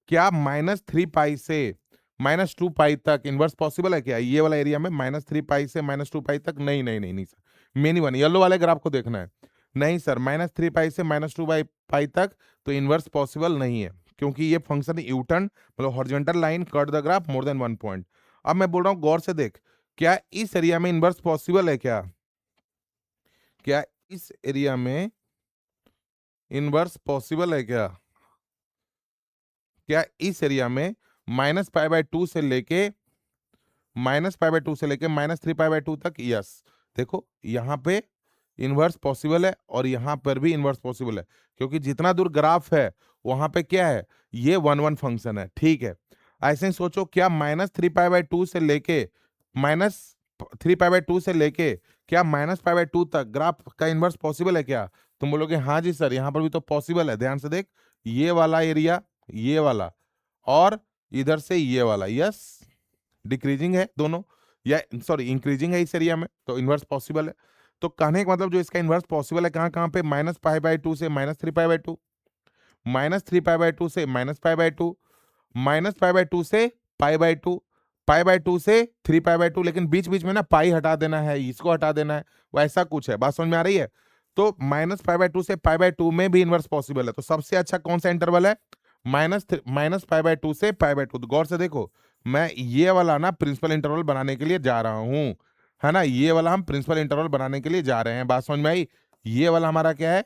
क्या -3π से -2π तक इनवर्स पॉसिबल है क्या, ये वाला एरिया में -3π से -2π तक? नहीं नहीं नहीं नहीं सर, मेनी वन येलो वाले ग्राफ को देखना है। नहीं सर, -3π से -2π तक तो इनवर्स पॉसिबल नहीं है, क्योंकि ये फंक्शन यूटर्न मतलब horizontal line cut the graph more than 1 point. अब मैं बोल रहा हूँ गौर से देख, क्या इस एरिया में इनवर्स पॉसिबल है क्या, क्या इस एरिया में इनवर्स पॉसिबल है क्या, क्या इस एरिया में -π/2 से लेके -3π/2 तक? यस। देखो यहाँ पे इनवर्स पॉसिबल है और यहाँ पर भी इनवर्स पॉसिबल है, क्योंकि जितना दूर ग्राफ है वहां पे क्या है, ये 1 1 फंक्शन है, ठीक है। ऐसे ही सोचो, क्या -3π/2 से लेके -3π/2 से लेके क्या -π/2 तक ग्राफ का इनवर्स पॉसिबल है क्या? तुम बोलोगे हाँ जी सर, यहाँ पर भी तो पॉसिबल है। ध्यान से देख, ये वाला एरिया, ये वाला, और इधर से ये वाला, यस, डिक्रीजिंग है दोनों, या सॉरी इंक्रीजिंग है इस एरिया में, तो इनवर्स पॉसिबल है। तो कहने का मतलब जो इसका इनवर्स पॉसिबल है कहाँ कहाँ पे, -π/2 से -3π/2, -3π/2 से -π/2, -π/2 से π/2, π/2 से 3π/2, लेकिन बीच बीच में ना पाई हटा देना है, इसको हटा देना है, वैसा कुछ है। बात समझ में आ रही है? तो -π/2 से π/2 में भी इनवर्स पॉसिबल है। तो सबसे अच्छा कौन सा इंटरवल है, -π/2 से π/2। तो गौर से देखो, मैं ये वाला ना प्रिंसिपल इंटरवल बनाने के लिए जा रहा हूं, है ना। ये वाला हम प्रिंसिपल इंटरवल बनाने के लिए जा रहे हैं। बात समझ में आई? ये वाला हमारा क्या है,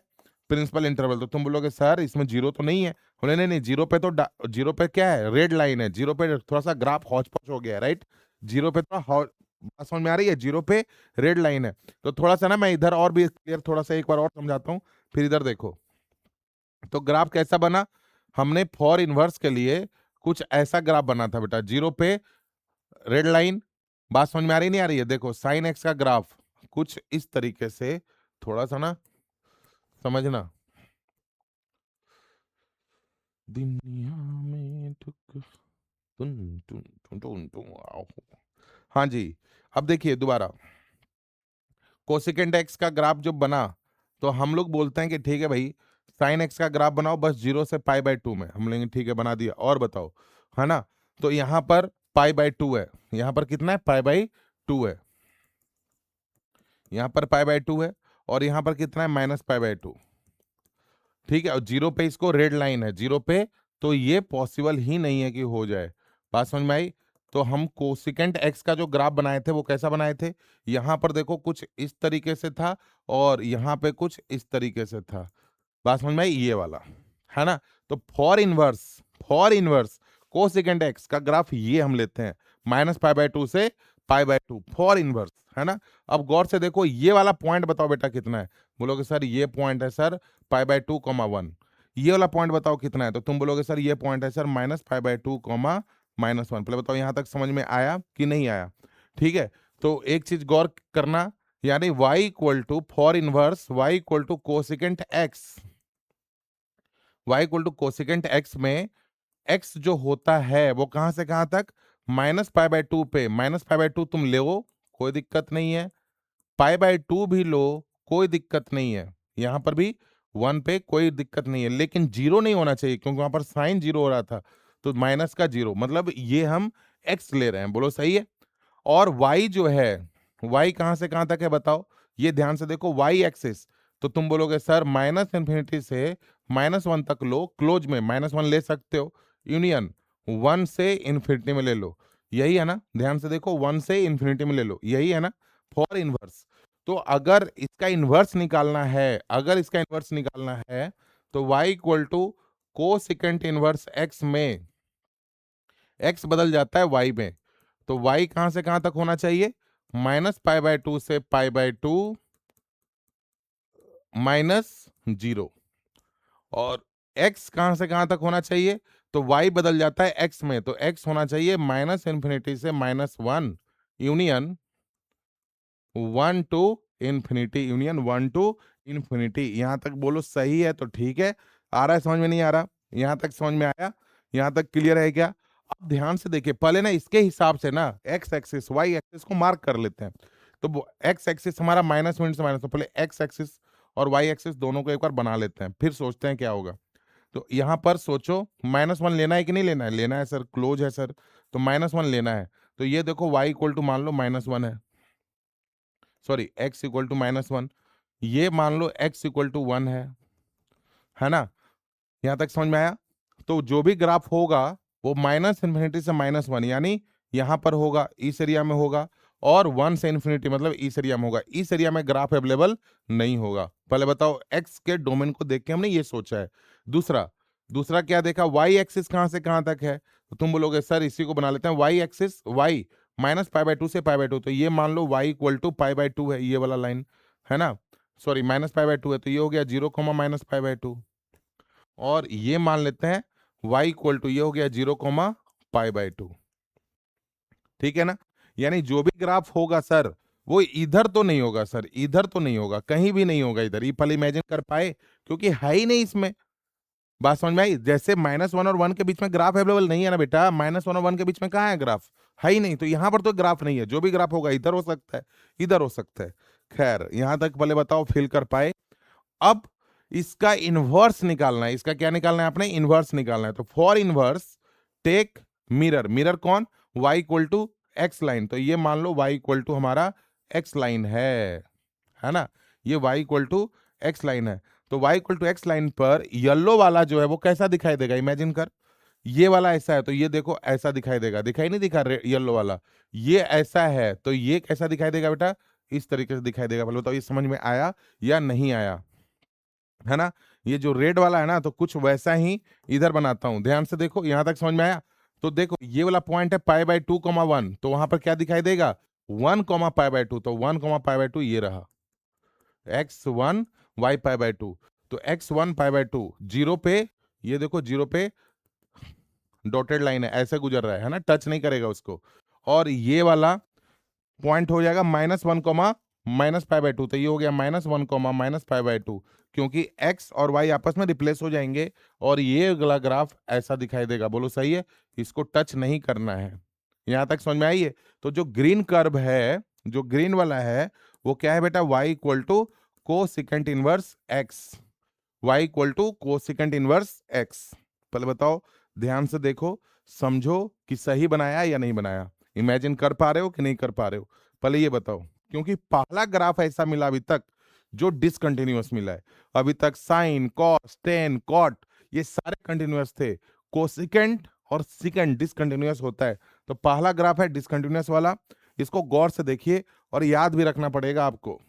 प्रिंसिपल इंटरवल। तो तुम बोलोगे सर इसमें जीरो तो नहीं है, बोले नहीं नहीं, जीरो पे तो जीरो पे क्या है, रेड लाइन है, जीरो पे थोड़ा सा ग्राफ हौच पौच हो गया है, राइट। जीरो पे थोड़ा बात समझ में आ रही है, जीरो पे रेड लाइन है। तो थोड़ा सा ना मैं इधर और भी क्लियर थोड़ा सा एक बार और समझाता हूँ, फिर इधर देखो। तो ग्राफ कैसा बना, हमने फॉर इनवर्स के लिए कुछ ऐसा ग्राफ बना था बेटा, जीरो पे रेड लाइन। बात समझ में आ रही नहीं आ रही है? देखो साइन एक्स का ग्राफ कुछ इस तरीके से, थोड़ा सा ना समझना। दुनिया में टुन टुन टुन टुन टुन आओ। हाँ जी, अब देखिए दोबारा, कोसेकेंट एक्स का ग्राफ जो बना, तो हम लोग बोलते हैं कि ठीक है भाई, साइन एक्स का ग्राफ बनाओ बस 0 से पाई बाय 2 में। हम लेंगे ठीक है, बना दिया। और बताओ, है ना। तो यहाँ पर पाई बाय 2 है, यहाँ पर कितना है, पाई बाय 2 है, यहाँ पर पाई बाय 2 है, और यहाँ पर कितना है, माइनस पाई बाय 2। ठीक है, और 0 पे इसको रेड लाइन है, 0 पे, तो ये पॉसिबल ही नहीं है कि हो जाए। बात समझ में आई। तो हम कोसिकेंट एक्स का जो ग्राफ बनाए थे वो कैसा बनाए थे, यहाँ पर देखो कुछ इस तरीके से था और यहाँ पे कुछ इस तरीके से था। बात समझ में आई, ये वाला, है ना। तो फॉर इनवर्स कोसिकेंट एक्स का ग्राफ ये हम लेते हैं, माइनस पाई बाय 2 से पाई बाय 2, फॉर इनवर्स, है ना। अब गौर से देखो, ये वाला पॉइंट बताओ बेटा कितना है। बोलोगे सर ये पॉइंट है सर पाई बाय 2, 1। ये वाला पॉइंट बताओ कितना है, तो तुम बोलोगे सर ये पॉइंट है सर माइनस पाई बाय 2, -1। पहले बताओ यहां तक समझ में आया कि नहीं आया। ठीक है, तो एक चीज गौर करना, यानी y equal to for inverse y equal to cosecant x, y equal to cosecant x में x जो होता है वो कहां से कहां तक, माइनस पाई बाय 2 पे, माइनस पाई बाय 2 तुम लो कोई दिक्कत नहीं है, पाई बाय 2 भी लो कोई दिक्कत नहीं है, यहां पर भी 1 पे कोई दिक्कत नहीं है, लेकिन जीरो नहीं होना चाहिए क्योंकि वहां पर साइन जीरो हो रहा था, तो माइनस का जीरो, मतलब ये हम x ले रहे हैं, बोलो सही है। और y जो है, y कहां से कहां तक है बताओ, ये ध्यान से देखो, y एक्सिस, तो तुम बोलोगे सर माइनस इन्फिनिटी से -1 तक लो, क्लोज में -1 ले सकते हो, यूनियन 1 से इन्फिनिटी में ले लो, यही है ना। ध्यान से देखो, 1 से इन्फिनिटी में ले लो, यही है ना फॉर इनवर्स। तो अगर इसका इन्वर्स निकालना है, अगर इसका इन्वर्स निकालना है, तो y equal to cosecant inverse x में x बदल जाता है y में, तो y कहां से कहां तक होना चाहिए, माइनस पाई बाय 2 से पाई बाय 2 -0, और x कहां से कहां तक होना चाहिए, तो y बदल जाता है x में, तो x होना चाहिए माइनस इन्फिनिटी से -1, union 1 to infinity, union 1 to infinity. यहां तक बोलो सही है तो ठीक है, आ रहा है समझ में, नहीं आ रहा, यहां तक समझ में आया, यहां तक क्लियर है क्या। अब ध्यान से देखिए, पहले ना इसके हिसाब से ना एक्स एक्सिस वाई एक्सिस को मार्क कर लेते हैं। तो एक्स एक्सिस हमारा माइनस यूनिट से माइनस, तो पहले एक्स एक्सिस और वाई एक्सिस दोनों को एक बार बना लेते हैं, फिर सोचते हैं क्या होगा। तो यहाँ पर सोचो, -1 लेना है कि नहीं लेना है, लेना है सर, क्लोज है सर, तो -1 लेना है। तो ये देखो y इक्वल टू मान लो -1 है, सॉरी x इक्वल टू -1, ये मान लो x इक्वल टू 1 है ना। यहां तक समझ में आया। तो जो भी ग्राफ होगा वो माइनस इन्फिनिटी से -1, यानी यहां पर होगा, इस एरिया में होगा, और 1 से इन्फिनिटी मतलब इस एरिया में होगा, इस एरिया में ग्राफ अवेलेबल नहीं होगा। पहले बताओ, x के डोमेन को देख के हमने ये सोचा है। दूसरा दूसरा क्या देखा, y एक्सिस कहां से कहां तक है, तो तुम बोलोगे सर इसी को बना लेते हैं, y axis, y minus pi by 2 से पाई बाय 2, तो ये मान लो y equal to pi by 2 है, ये वाला लाइन, है ना। सॉरी माइनस पाई बाय 2 है, तो ये हो गया 0, माइनस पाई बाय 2, और ये मान लेते हैं y इक्वल टू, ये हो गया 0, पाई बाय 2। ठीक है ना। यानी जो भी ग्राफ होगा सर, वो इधर तो नहीं होगा सर, इधर तो नहीं होगा, कहीं भी नहीं होगा इधर, ये पहले इमेजिन कर पाए, क्योंकि है ही नहीं इसमें। बात समझ में आई। जैसे -1 और 1 के बीच में ग्राफ अवेलेबल नहीं है ना बेटा, -1 और 1 के बीच में कहाँ है ग्राफ, है ही नहीं, तो यहाँ पर तो ग्राफ नहीं है। जो भी ग्राफ होगा इधर हो सकता है, इधर हो सकता है। खैर यहां तक पहले बताओ, फिल कर पाए। अब इसका इनवर्स निकालना है, इसका क्या निकालना है, आपने इनवर्स निकालना है। तो for inverse take mirror, mirror कौन, y equal to x line, तो ये मान लो y इक्वल टू हमारा एक्स लाइन है ना, ये y equal to x line है। तो y equal to x line पर येलो वाला जो है वो कैसा दिखाई देगा, इमेजिन कर, ये वाला ऐसा है तो ये देखो ऐसा दिखाई देगा, दिखाई नहीं दिखा येलो वाला, ये ऐसा है तो ये कैसा दिखाई देगा बेटा, इस तरीके से दिखाई देगा। बोलो बताओ ये समझ में आया या नहीं आया, है ना। ये जो रेड वाला है ना, तो कुछ वैसा ही इधर बनाता हूं, ध्यान से देखो, यहां तक समझ में आया। तो देखो ये वाला पॉइंट है पाई बाय 2, 1, तो वहां पर क्या दिखाई देगा, 1, पाई बाय 2, तो 1, पाई बाय 2 ये रहा, x1 y पाई बाय 2, तो x1 पाई बाय 2 जीरो पे, ये देखो जीरो पे डॉटेड लाइन है, ऐसे गुजर रहा है ना, टच नहीं करेगा उसको। और ये वाला पॉइंट हो जाएगा -1, माइनस पाई बाय 2, तो ये हो गया -1, माइनस पाई बाय 2, क्योंकि x और y आपस में रिप्लेस हो जाएंगे, और ये अगला ग्राफ ऐसा दिखाई देगा। बोलो सही है, इसको टच नहीं करना है। यहां तक समझ में आई है। तो जो ग्रीन कर्व है, जो ग्रीन वाला है, वो क्या है बेटा, y equal to cosecant inverse x, y equal to cosecant inverse x। पहले बताओ, ध्यान से देखो, समझो कि सही बनाया या नहीं बनाया, इमेजिन कर पा रहे हो कि नहीं कर पा रहे हो, पहले ये बताओ। क्योंकि पहला ग्राफ ऐसा मिला अभी तक जो डिसकंटिन्यूअस मिला है। अभी तक साइन, कॉस, टेन, कॉट ये सारे कंटिन्यूअस थे। कोसिकेंट और सिकेंट डिसकंटिन्यूअस होता है, तो पहला ग्राफ है डिसकंटिन्यूअस वाला। इसको गौर से देखिए और याद भी रखना पड़ेगा आपको,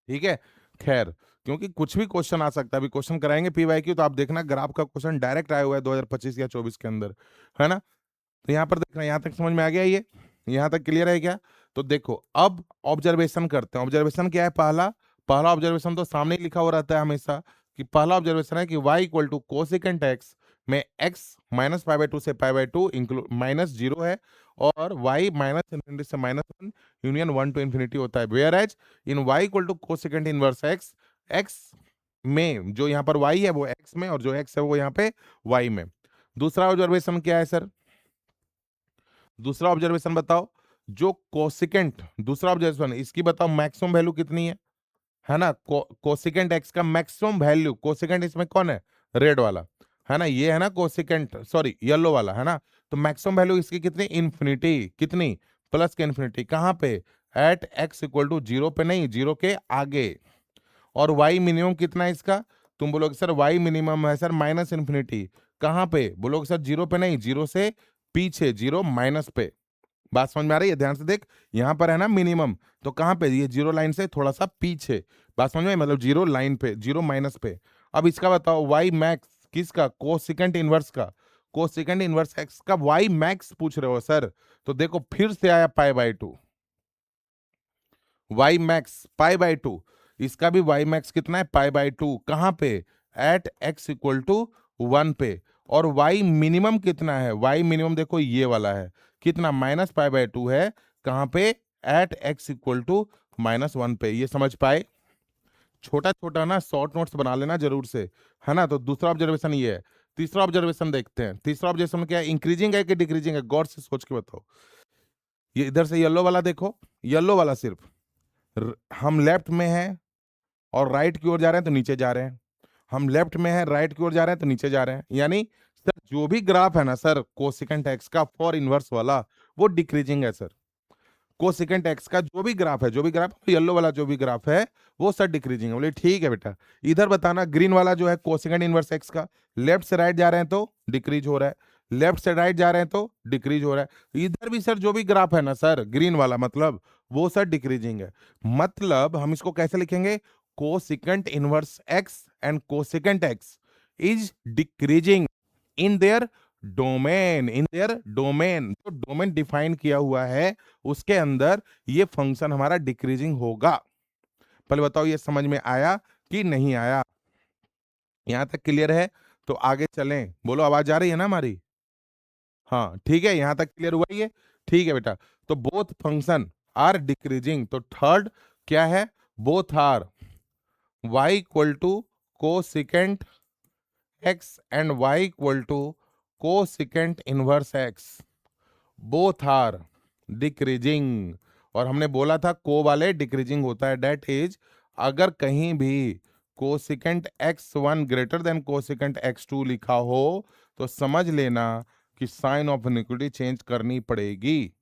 ठीक है। खैर, क्योंकि कुछ भी क्वेश्चन आ सकता है, अभी क्वेश्चन कराएंगे पीवाईक्यू, तो आप देखना ग्राफ का क्वेश्चन डायरेक्ट आया हुआ है 2025 या 24 के अंदर, है ना। तो यहाँ पर देखना, यहाँ तक समझ में आ गया, ये यहाँ तक क्लियर है क्या? तो देखो अब ऑब्जर्वेशन करते हैं। ऑब्जर्वेशन क्या है? पहला पहला ऑब्जर्वेशन तो सामने ही लिखा हुआ रहता है हमेशा, कि पहला ऑब्जर्वेशन है कि y equal to cosecant x में x minus pi by two से pi by two include minus zero है, और y माइनस इन्फिनिटी से minus one union one to infinity होता है। Whereas in y equal to cosecant inverse x, x में जो यहाँ पर y है वो x में, और जो x है वो यहाँ पे y में। दूसरा ऑब्जर्वेशन क्या है सर? दूसरा ऑब्जर्वेशन बताओ, जो कोसिकेंट, दूसरा ऑब्जर्वेशन इसकी बताओ मैक्सिमम वैल्यू कितनी है ना। कोसिकेंट एक्स का मैक्सिमम वैल्यू, कोसिकेंट इसमें कौन है? रेड वाला, है ना, ये है ना कोसिकेंट, सॉरी येलो वाला, है ना। तो मैक्सिमम वैल्यू इसकी कितनी? इन्फिनिटी। कितनी? प्लस के इन्फिनिटी। कहां पे? At x equal to zero पे नहीं, जीरो के आगे। और वाई मिनिमम कितना है इसका? तुम बोलोगे सर वाई मिनिमम है सर माइनस इन्फिनिटी। कहां पे? बोलोगे सर जीरो पे नहीं, जीरो से पीछे, जीरो माइनस पे। बात समझ में आ रही है? ध्यान से देख, यहां पर है ना मिनिमम, तो कहां पे? ये जीरो लाइन से थोड़ा सा पीछे। बात समझ में आई? मतलब जीरो लाइन पे, जीरो माइनस पे। अब इसका बताओ वाई मैक्स किसका? कोसिकेंट इनवर्स का। कोसिकेंट इनवर्स एक्स का वाई मैक्स पूछ रहे हो सर, तो देखो फिर से आया pi by two. Y max pi by two, इसका भी वाई मैक्स कितना है? Pi by two. कहां पे? At x equal to one पे। और वाई मिनिमम कितना है? वाई मिनिमम देखो ये वाला है, कितना? माइनस पाई बाई टू है। कहां पे? At x equal to minus one पे। ये समझ पाए? छोटा छोटा ना शॉर्ट नोट्स बना लेना जरूर से, है ना। तो दूसरा ऑब्जर्वेशन ये है। तीसरा ऑब्जर्वेशन देखते हैं। तीसरा ऑब्जर्वेशन क्या है? इंक्रीजिंग है कि डिक्रीजिंग है? गौर से सोच के बताओ। ये इधर से येलो वाला देखो, येलो वाला सिर्फ हम लेफ्ट में हैं और राइट की ओर जा रहे हैं तो नीचे जा रहे हैं, हम लेफ्ट में है राइट की ओर जा रहे हैं तो नीचे जा रहे हैं। यानी सर जो भी ग्राफ है ना सर कोसिकेंट एक्स का फॉर इनवर्स वाला, वो डिक्रीजिंग है सर। कोसिकेंट एक्स का जो भी ग्राफ है, जो भी ग्राफ येलो वाला जो भी ग्राफ है वो सर डिक्रीजिंग है। बोले ठीक है बेटा। इधर बताना, ग्रीन वाला जो है कोसिकेंट इनवर्स एक्स का, लेफ्ट से राइट जा रहे हैं तो डिक्रीज हो रहा है, लेफ्ट से राइट जा रहे हैं तो डिक्रीज हो रहा है। इधर भी सर जो भी ग्राफ है ना सर ग्रीन वाला, मतलब वो सर डिक्रीजिंग है। मतलब हम इसको कैसे लिखेंगे? Cosecant inverse x and cosecant x is decreasing in their domain, in their domain. तो डोमेन डिफाइन किया हुआ है उसके अंदर ये फंक्शन हमारा डिक्रीजिंग होगा। पहले बताओ ये समझ में आया कि नहीं आया? यहां तक क्लियर है? तो आगे चलें, बोलो आवाज आ रही है ना हमारी? हाँ ठीक है, यहां तक क्लियर हुआ ये? ठीक है बेटा। तो बोथ फंक्शन आर डिक्रीजिंग, तो थर्ड क्या है? Both are y equal to cosecant x and y equal to cosecant inverse x, both are decreasing. और हमने बोला था को वाले डिक्रीजिंग होता है, डेट इज अगर कहीं भी cosecant x1 greater then cosecant x2 लिखा हो तो समझ लेना कि साइन ऑफ इक्विटी चेंज करनी पड़ेगी।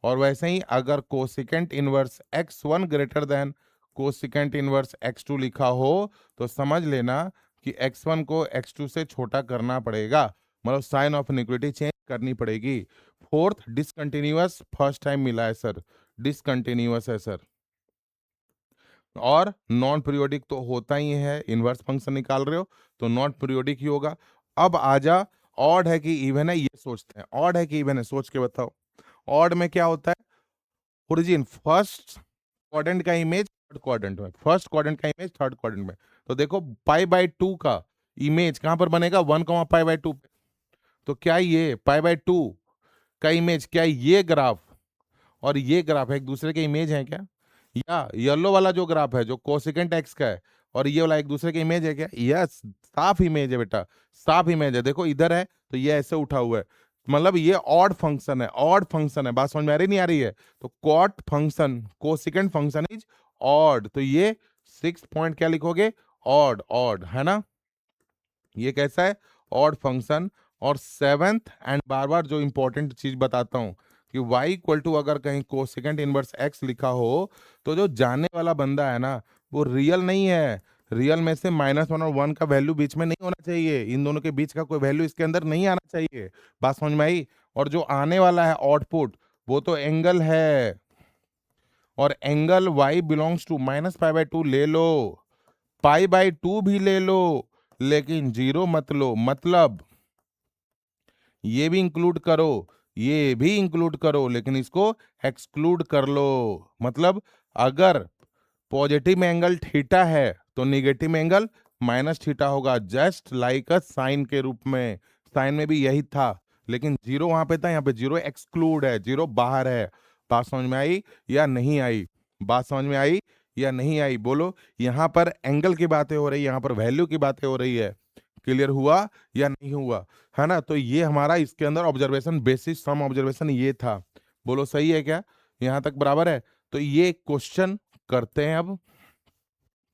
और वैसे ही अगर cosecant inverse x1 greater then cosecant inverse x2 लिखा हो तो समझ लेना कि x1 को x2 से छोटा करना पड़ेगा, मतलब साइन ऑफ इक्विटी चेंज करनी पड़ेगी। फोर्थ डिसकंटिन्यूअस फर्स्ट टाइम मिला है सर, डिसकंटिन्यूअस है सर। और नॉन पीरियोडिक तो होता ही है, इनवर्स फंक्शन निकाल रहे हो तो नॉन पीरियोडिक ही होगा। अब आजा, ऑड है कि इवन है ये सोचते हैं। ऑड है कि इवन है सोच के बताओ। ऑड में क्या होता है? ओरिजिन फर्स्ट क्वाड्रेंट का इमेज थर्ड क्वाड्रेंट में, फर्स्ट क्वाड्रेंट का इमेज थर्ड क्वाड्रेंट में। तो देखो पाई बाई टू का इमेज कहां पर बनेगा? 1, पाई बाई टू पे। तो क्या ये पाई बाई टू का इमेज, क्या ये ग्राफ और ये ग्राफ एक दूसरे के इमेज है क्या? या येलो वाला जो ग्राफ है जो कोसिकेंट एक्स का है और ये वाला एक दूसरे के इमेज है क्या? यस, साफ इमेज है बेटा, साफ इमेज है। देखो इधर है तो ये ऐसे उठा हुआ है, मतलब ये ऑड फंक्शन है, ऑड फंक्शन है। बात समझ में आ रही नहीं आ रही है? तो cot function cosecant function is odd, तो ये 6 पॉइंट क्या लिखोगे? ऑड ऑड है ना, ये कैसा है, ऑड फंक्शन। और सेवेंथ एंड बार बार जो इंपॉर्टेंट चीज बताता हूं कि y इक्वल टू अगर कहीं कोसेकेंट इनवर्स x लिखा हो तो जो जाने वाला बंदा है ना वो रियल नहीं है। रियल में से -1 और 1 का वैल्यू बीच में नहीं होना चाहिए, इन दोनों के बीच का कोई वैल्यू इसके अंदर नहीं आना चाहिए। बात समझ में आई। और जो आने वाला है आउटपुट वो तो एंगल है, और एंगल y बिलोंग्स टू -π/2 ले लो, π/2 भी ले लो, लेकिन 0 मत लो। मतलब ये भी इंक्लूड करो, ये भी इंक्लूड करो, लेकिन इसको एक्सक्लूड कर लो। मतलब अगर पॉजिटिव एंगल थीटा है तो निगेटिव एंगल -θ होगा, जस्ट लाइक अ साइन के रूप में। साइन में भी यही था, लेकिन 0 वहां पे था, यहाँ पे 0 एक्सक्लूड है, 0 बाहर है। बात समझ में आई या नहीं आई? बात समझ में आई या नहीं आई? बोलो। यहाँ पर एंगल की बातें हो रही है, यहाँ पर वैल्यू की बातें हो रही है। क्लियर हुआ या नहीं हुआ? है ना। तो ये हमारा इसके अंदर ऑब्जर्वेशन, बेसिस सम ऑब्जर्वेशन ये था। बोलो सही है क्या? यहां तक बराबर है? तो ये क्वेश्चन करते हैं अब।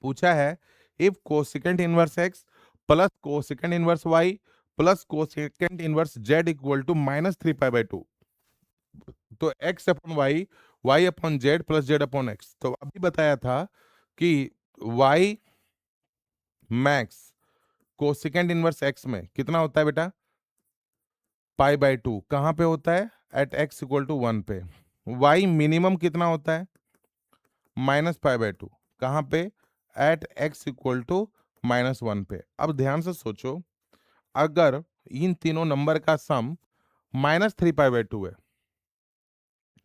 पूछा है if cosecant inverse x plus cosecant inverse y plus cosecant inverse z equal to -3π/2, तो x upon y, y upon z plus z upon x. तो अभी बताया था कि y max cosecant inverse x में कितना होता है बेटा? π/2। कहाँ पे होता है? एट x इक्वल टू 1 पे। y मिनिमम कितना होता है? -π/2। कहाँ पे? एट x इक्वल टू -1 पे। अब ध्यान से सोचो, अगर इन तीनों नंबर का सम -3π/2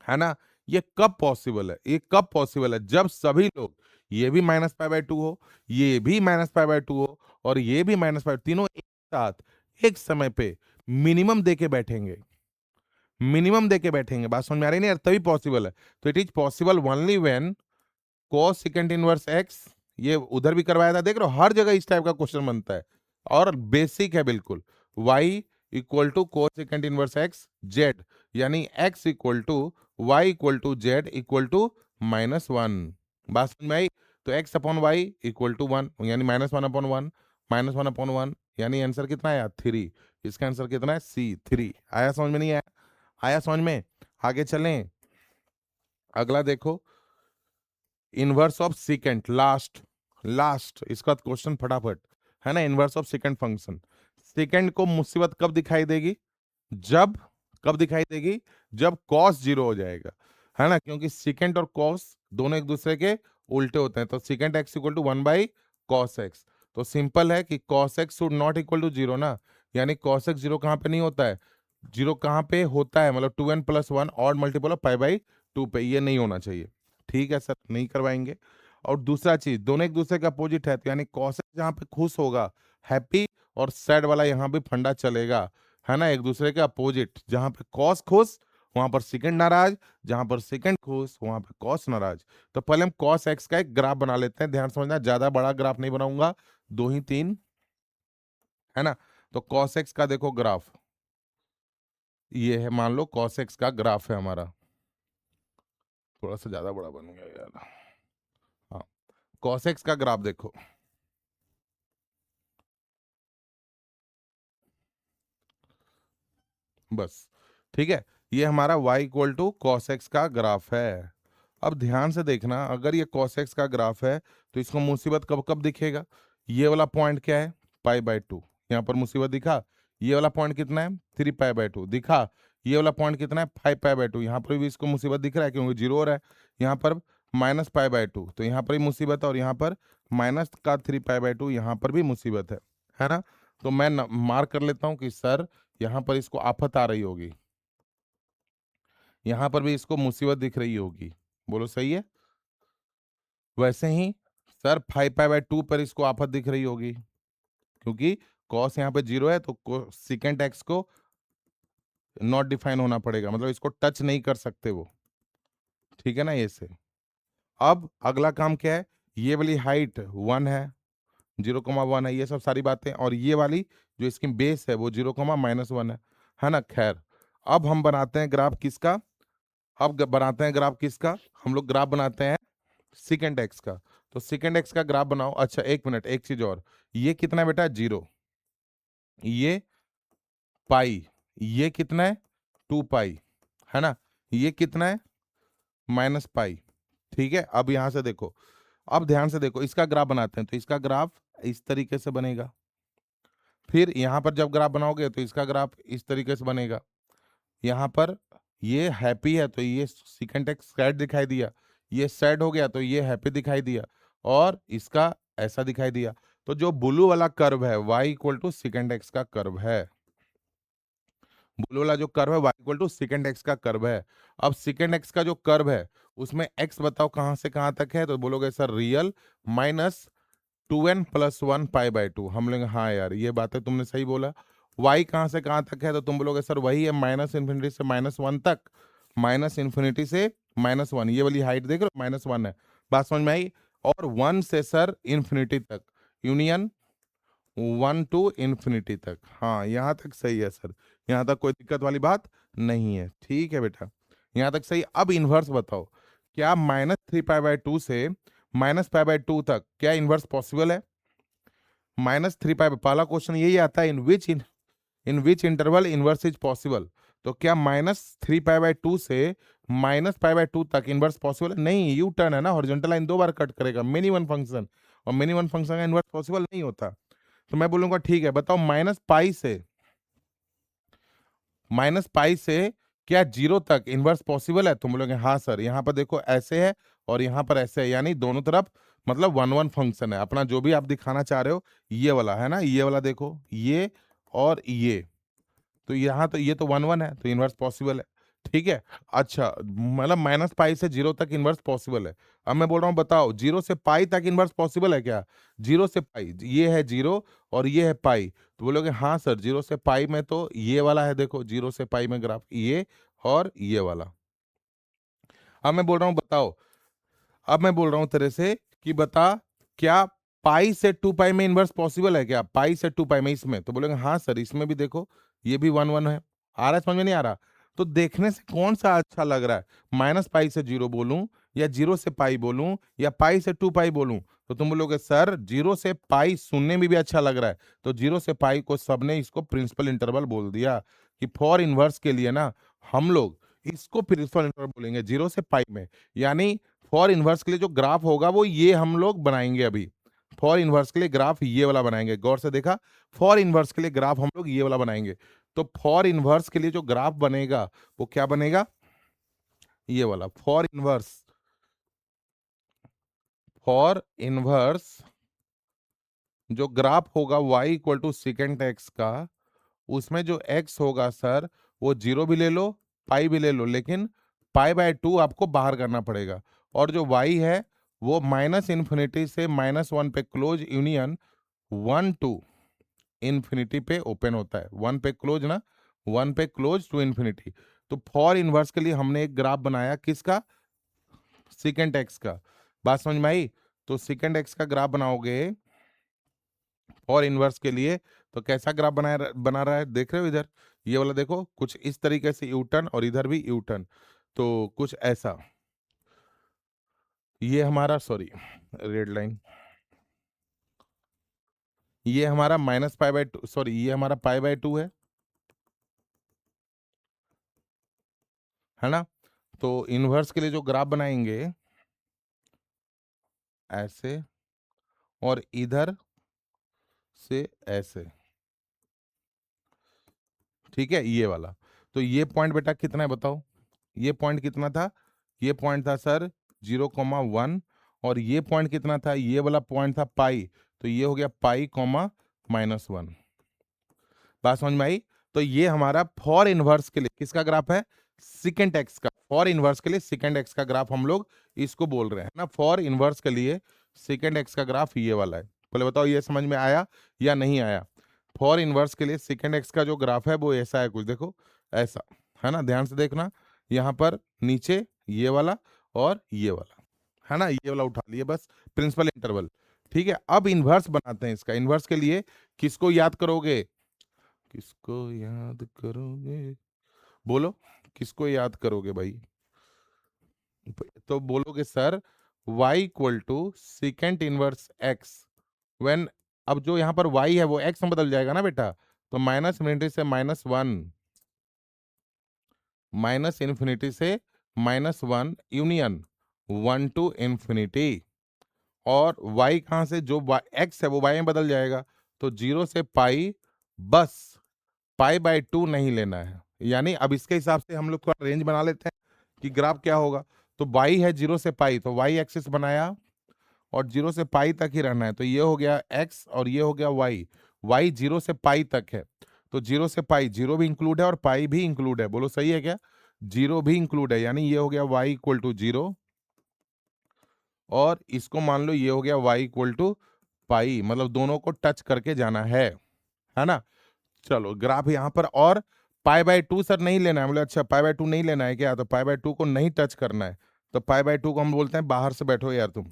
है ना, ये कब पॉसिबल है? ये कब पॉसिबल है? जब सभी लोग, ये भी -π/2 हो, ये भी -π/2 हो, और ये भी -π, तीनों एक साथ एक समय पे मिनिमम देके बैठेंगे। मिनिमम देके बैठेंगे। बात समझ में आ रही नहीं यार? तभी पॉसिबल है। तो it is possible only when cos secant inverse x, ये उधर भी करवाया था, देख रहे हो हर जगह इस टाइप का क्वेश्चन बनता है, और बेसिक है बिल्कुल। y equal to cos secant inverse x z, यानी x equal to y equal to z equal to -1। बात समझ में आई? तो x upon y equal to 1, यानी -1/1, -1/1, यानी आंसर कितना आया? 3। इसका आंसर कितना है? C 3। आया समझ में? नहीं आया? आया समझ में? आगे चलें। अगला देखो, inverse of second, last last इसका क्वेश्चन फटाफट, है ना। Inverse of second function, second को मुसीबत कब दिखाई देगी? जब, कब दिखाई देगी? जब cos 0 हो जाएगा, है ना, क्योंकि सेकेंड और cos दोनों एक दूसरे के उल्टे होते हैं। तो secant x equal to 1/cos x। तो सिंपल है कि cos x should not equal to 0 ना, यानी cos x 0 कहाँ पे नहीं होता है? 0 कहाँ पे होता है? मतलब 2n + 1 ऑड मल्टीपल ऑफ π/2 पे, ये नहीं होना चाहिए। ठीक है सर, नहीं करवाएंगे। और दूसरा चीज, दोनों एक दूसरे के अपोजिट है, तो यानी cos x जहाँ पे खुश होगा, हैप्पी, और सैड वाला यहाँ भी फंडा चलेगा, है ना, एक दूसरे के अपोजिट। जहां पे कॉस खुश वहां पर सेकंड नाराज, जहां पर सेकंड खुश वहां पर कॉस नाराज। तो पहले हम कॉस एक्स का एक ग्राफ बना लेते हैं। ध्यान समझना, ज्यादा बड़ा ग्राफ नहीं बनाऊंगा, 2 ही 3, है ना। तो कॉस एक्स का देखो ग्राफ, ये है, मान लो कॉस एक्स का ग्राफ है हमारा। थोड़ा सा ज्यादा बड़ा बन गया यार। हाँ, कॉस एक्स का ग्राफ देखो, बस। ठीक है, ये हमारा y equal to cos x का ग्राफ है। अब ध्यान से देखना, अगर ये cos x का ग्राफ है तो इसको मुसीबत कब कब दिखेगा? ये वाला पॉइंट क्या है? π/2। यहाँ पर मुसीबत दिखा। ये वाला पॉइंट कितना है? 3π/2 दिखा। ये वाला पॉइंट कितना है? 5π/2। यहाँ पर भी इसको मुसीबत दिख रहा है क्योंकि 0 हो रहा है। यहाँ पर -π/2, तो यहाँ पर भी मुसीबत है, और यहाँ पर -3π/2, यहाँ पर भी मुसीबत है ना। तो मैं मार्क कर लेता हूँ कि सर यहाँ पर इसको आफत आ रही होगी, यहाँ पर भी इसको मुसीबत दिख रही होगी। बोलो सही है? वैसे ही सर 5π/2 पर इसको आफत दिख रही होगी, क्योंकि कॉस यहाँ पे 0 है, तो सेकेंड एक्स को नॉट डिफाइन होना पड़ेगा, मतलब इसको टच नहीं कर सकते वो। ठीक है ना, ये से। अब अगला काम क्या है? ये वाली हाइट 1 है, 0,1 है, ये सब सारी बातें, और ये वाली जो इसकी बेस है वो 0,-1 है ना। खैर, अब हम बनाते हैं ग्राफ किसका? अब बनाते हैं ग्राफ किसका? हम लोग ग्राफ बनाते हैं सेकेंड एक्स का। तो सेकेंड एक्स का ग्राफ बनाओ। अच्छा एक मिनट, एक चीज और, ये कितना है बेटा? 0, ये पाई, ये कितना है? 2 पाई, है ना? ये कितना है? -पाई। ठीक है, अब यहां से देखो, अब ध्यान से देखो, इसका ग्राफ बनाते हैं। तो इसका ग्राफ इस तरीके से बनेगा, फिर यहां पर जब ग्राफ बनाओगे तो इसका ग्राफ इस तरीके से बनेगा। यहाँ पर ये हैप्पी है तो ये सेकंड एक्स सैड दिखाई दिया, ये सैड हो गया तो ये हैप्पी दिखाई दिया, और इसका ऐसा दिखाई दिया। तो जो ब्लू वाला कर्व है y equal to secant x का कर्व है। ब्लू वाला जो कर्व है y equal to secant x का कर्व है। अब सेकंड एक्स का जो कर्व है उसमें x बताओ कहां से कहां तक है? तो बोलोगे सर रियल -2n+1 पाई/2। हम लोग हाँ यार, ये बात है, तुमने सही बोला। y कहाँ से कहाँ तक है? तो तुम बोलोगे सर वही है, -इन्फिनिटी से -1 तक, -इन्फिनिटी से -1, ये वाली हाइट देख लो -1 है। बात समझ में आई? और 1 से सर इन्फिनिटी तक, यूनियन 1 टू इन्फिनिटी तक। हाँ यहाँ तक सही है सर, यहाँ तक कोई दिक्कत वाली बात नहीं है। ठीक है बेटा, यहाँ तक सही। अब इन्वर्स बताओ, क्या -3 पाई/2 से -पाई/2 तक क्या इन्वर्स पॉसिबल है? -3 पाई, पहला क्वेश्चन यही आता है, इन विच इंटरवल इन्वर्स इज पॉसिबल। तो क्या -3 पाई/2 से -पाई/2 तक इन्वर्स पॉसिबल है? नहीं, यू टर्न है ना, हॉरिजॉन्टल लाइन 2 बार कट करेगा, मेनी वन फंक्शन, और मेनी वन फंक्शन का इन्वर्स पॉसिबल नहीं होता। तो मैं बोलूंगा ठीक है, बताओ -पाई से क्या 0 तक इन्वर्स पॉसिबल है? तुम बोलोगे हाँ सर, यहाँ पर देखो ऐसे है और यहाँ पर ऐसे है, यानी दोनों तरफ मतलब 1 1 फंक्शन है अपना, जो भी आप दिखाना चाह रहे हो। ये वाला है ना, ये वाला देखो, ये और ये, तो यहाँ तो ये तो 1 1 है, तो इन्वर्स पॉसिबल है। ठीक है, अच्छा मतलब -पाई से 0 तक इन्वर्स पॉसिबल है। अब मैं बोल रहा हूँ बताओ 0 से पाई तक इन्वर्स पॉसिबल है क्या? 0 से पाई, ये है 0 और ये है पाई, तो बोलोगे हाँ सर 0 से पाई में तो ये वाला है, देखो 0 से पाई में ग्राफ ये और ये वाला। अब मैं बोल रहा हूँ बताओ, अब मैं बोल रहा हूँ तेरे से कि बता, क्या पाई से 2 पाई में इन्वर्स पॉसिबल है क्या? पाई से 2 पाई में इसमें, तो बोलेंगे हाँ सर, इसमें भी देखो ये भी 1 1 है। आ रहा है समझ में? नहीं आ रहा? तो देखने से कौन सा अच्छा लग रहा है, -पाई से 0 बोलूं या 0 से पाई बोलूं या पाई से 2 पाई बोलूं? तो तुम बोलोगे सर 0 से पाई सुनने में भी अच्छा लग रहा है, तो 0 से पाई को सबने इसको प्रिंसिपल इंटरवल बोल दिया, कि फॉर इनवर्स के लिए ना हम लोग इसको प्रिंसिपल इंटरवल बोलेंगे 0 से पाई में। यानी फॉर इनवर्स के लिए जो ग्राफ होगा वो ये हम लोग बनाएंगे अभी। फॉर इनवर्स के लिए ग्राफ ये वाला बनाएंगे, गौर से देखा, फॉर इनवर्स के लिए ग्राफ हम लोग ये वाला बनाएंगे। तो फॉर इनवर्स के लिए जो ग्राफ बनेगा वो क्या बनेगा? ये वाला फॉर इनवर्स जो ग्राफ होगा y equal to secant x का, उसमें जो x होगा सर वो 0 भी ले लो, पाई भी ले लो, लेकिन पाई/2 आपको बाहर करना पड़ेगा। और जो y है वो -इन्फिनिटी से -1 पे क्लोज यूनियन 1 टू इन्फिनिटी पे ओपन होता है। 1 पे क्लोज ना, 1 पे क्लोज टू इन्फिनिटी। तो फॉर इनवर्स के लिए हमने एक ग्राफ बनाया, किसका? सेकेंड एक्स का। बात समझ में आई? तो सेकेंड एक्स का ग्राफ बनाओगे फॉर इनवर्स के लिए, तो कैसा ग्राफ बना रहा है देख रहे हो? इधर ये वाला देखो, कुछ इस तरीके से यू टर्न, और इधर भी यू टर्न, तो कुछ ऐसा। ये हमारा, सॉरी रेड लाइन, ये हमारा -पाई/2, सॉरी ये हमारा पाई/2 है ना? तो इनवर्स के लिए जो ग्राफ बनाएंगे ऐसे, और इधर से ऐसे, ठीक है, ये वाला। तो ये पॉइंट बेटा कितना है बताओ? ये पॉइंट कितना था? ये पॉइंट था सर 0,1, और ये पॉइंट कितना था? ये वाला पॉइंट था पाई, तो ये हो गया पाई, -1। बात समझ में आई? तो ये हमारा फॉर इनवर्स के लिए किसका ग्राफ है? सेकेंड एक्स का। फॉर इनवर्स के लिए सेकेंड एक्स का ग्राफ हम लोग इसको बोल रहे हैं ना, फॉर इनवर्स के लिए सेकेंड एक्स का ग्राफ ये वाला है। पहले बताओ ये समझ में आया या नहीं आया? फॉर इनवर्स के लिए सेकेंड एक्स का जो ग्राफ है वो ऐसा है कुछ, देखो ऐसा, है ना? ध्यान से देखना, यहाँ पर नीचे ये वाला और ये वाला, है ना? ये वाला उठा लिए बस, प्रिंसिपल इंटरवल। ठीक है, अब इनवर्स बनाते हैं इसका। इनवर्स के लिए किसको याद करोगे? किसको याद करोगे? बोलो, किसको याद करोगे भाई? तो बोलोगे sir y equal to secant inverse x when, अब जो यहाँ पर y है वो x में बदल जाएगा ना बेटा, तो माइनस इन्फिनिटी से -1, माइनस इन्फिनिटी से -1 यूनियन 1 टू इन्फिनिटी, और y कहाँ से, जो x है वो y में बदल जाएगा, तो 0 से पाई, बस π/2 नहीं लेना है। यानी अब इसके हिसाब से हम लोग थोड़ा रेंज बना लेते हैं कि ग्राफ क्या होगा। तो y है 0 से पाई, तो y एक्सिस बनाया और 0 से पाई तक ही रहना है, तो ये हो गया x और ये हो गया y। y 0 से पाई तक है, तो 0 से पाई, 0 भी इंक्लूड है और पाई भी इंक्लूड है, बोलो सही है क्या? 0 भी इंक्लूड है, यानी ये हो गया y इक्वल टू 0, और इसको मान लो ये हो गया y इक्वल टू पाई, मतलब दोनों को टच करके जाना है ना। चलो ग्राफ यहाँ पर, और π/2 सर नहीं लेना है, बोले अच्छा π/2 नहीं लेना है क्या, तो π/2 को नहीं टच करना है, तो π/2 को हम बोलते हैं बाहर से बैठो यार तुम,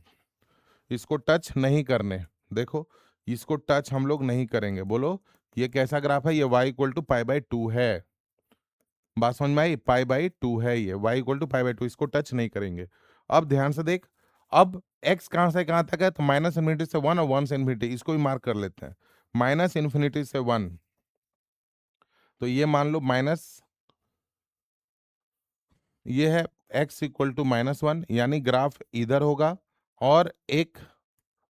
इसको टच नहीं करने, देखो इसको टच हम लोग नहीं करेंगे। बोलो ये कैसा ग्राफ है, ये y इक्वल टू π/2 है, बात समझ में आई, π/2 है ये, y इक्वल टू π/2, इसको टच नहीं करेंगे। अब ध्यान से देख, अब x कहां से कहां तक है, तो माइनस इन्फिनिटी से 1 और 1 से इन्फिनिटी, इसको भी मार्क कर लेते हैं, माइनस इन्फिनिटी से 1, तो ये मान लो माइनस, ये है x इक्वल टू -1, यानी ग्राफ इधर होगा, और एक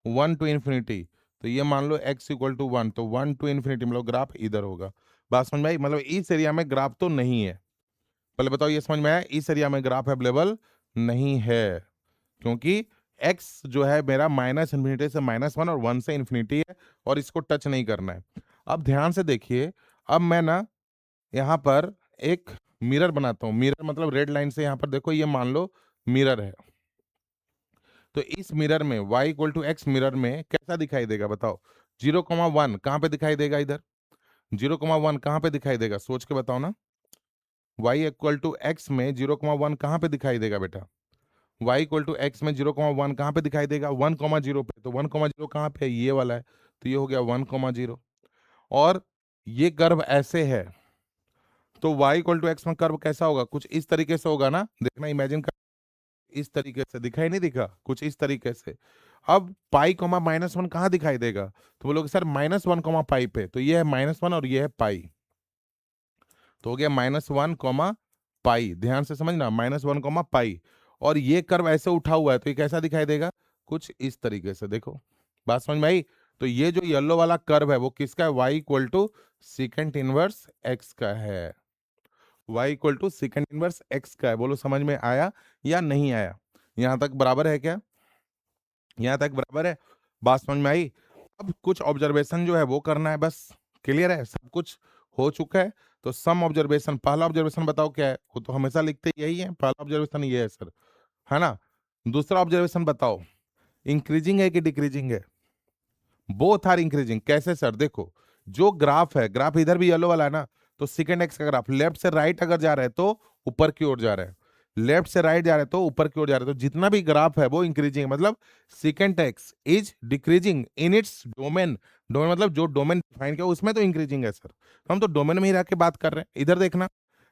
1 टू इन्फिनिटी, तो ये मान लो x इक्वल टू 1, तो 1 टू इन्फिनिटी मतलब ग्राफ इधर होगा। बात समझ में आई, मतलब इस एरिया में ग्राफ तो नहीं है, पहले बताओ ये समझ में आया, इस एरिया में ग्राफ अवेलेबल नहीं है, क्योंकि x जो है मेरा माइनस इन्फिनिटी से -1 और 1 से इन्फिनिटी है, और इसको टच नहीं करना है। अब ध्यान से देखिए, अब मैं ना यहाँ पर एक मिरर बनाता हूँ, मिरर मतलब रेड लाइन से यहाँ पर देखो, ये मान लो मिरर है, तो इस मिरर में y equal to x mirror में कैसा दिखाई देगा बताओ, 0,1 कहाँ पे दिखाई देगा, इधर 0,1 कहाँ पे दिखाई देगा, सोच के बताओ ना, y इक्वल टू एक्स में 0,1 कहाँ पे दिखाई देगा बेटा, y इक्वल टू एक्स में 0,1 कहाँ पे दिखाई देगा, 1,0 पे, तो 1,0 कहाँ पे है, ये वाला है, तो ये हो गया 1,0, और ये कर्व ऐसे है, तो y इक्वल टू एक्स में कर्व कैसा होगा, कुछ इस तरीके से होगा ना, देखना इमेजिन कर, इस तरीके से दिखाई नहीं दिखा, कुछ इस तरीके से। अब पाई कोमा -1 कहाँ दिखाई देगा, तो बोलोगे सर -1 कोमा पाई पे, तो ये है -1 और ये है पाई, तो हो गया -1 कोमा पाई, ध्यान से समझना, -1 कोमा पाई, और ये कर्व ऐसे उठा हुआ है, तो ये कैसा दिखाई देगा, कुछ इस तरीके से, देखो बात समझ में आई। तो ये जो येलो वाला कर्व है वो किसका है, y equal to secant inverse x का है, y equal to secant inverse x का है, बोलो समझ में आया या नहीं आया, यहां तक बराबर है क्या, यहां तक बराबर है, बात समझ में आई। अब कुछ ऑब्जर्वेशन जो है वो करना है, बस क्लियर है, सब कुछ हो चुका है। तो सम ऑब्जर्वेशन, पहला ऑब्जर्वेशन बताओ क्या है, वो तो हमेशा लिखते यही है, पहला ऑब्जर्वेशन ये है सर, है ना। दूसरा ऑब्जर्वेशन बताओ, इंक्रीजिंग है कि डिक्रीजिंग है, बोथ आर इंक्रीजिंग, कैसे सर, देखो जो ग्राफ है, ग्राफ इधर भी येलो वाला है ना, तो सेकंड एक्स का ग्राफ लेफ्ट से राइट अगर जा रहा है तो ऊपर की ओर जा रहा है, लेफ्ट से राइट जा रहा है तो ऊपर की ओर जा रहा है, तो जितना भी ग्राफ है वो इंक्रीजिंग, मतलब second x is decreasing in its domain, domain मतलब जो डोमेन डिफाइन किया उसमें तो इंक्रीजिंग है सर, तो हम तो डोमेन में ही रह के बात कर रहे हैं। इधर देखना,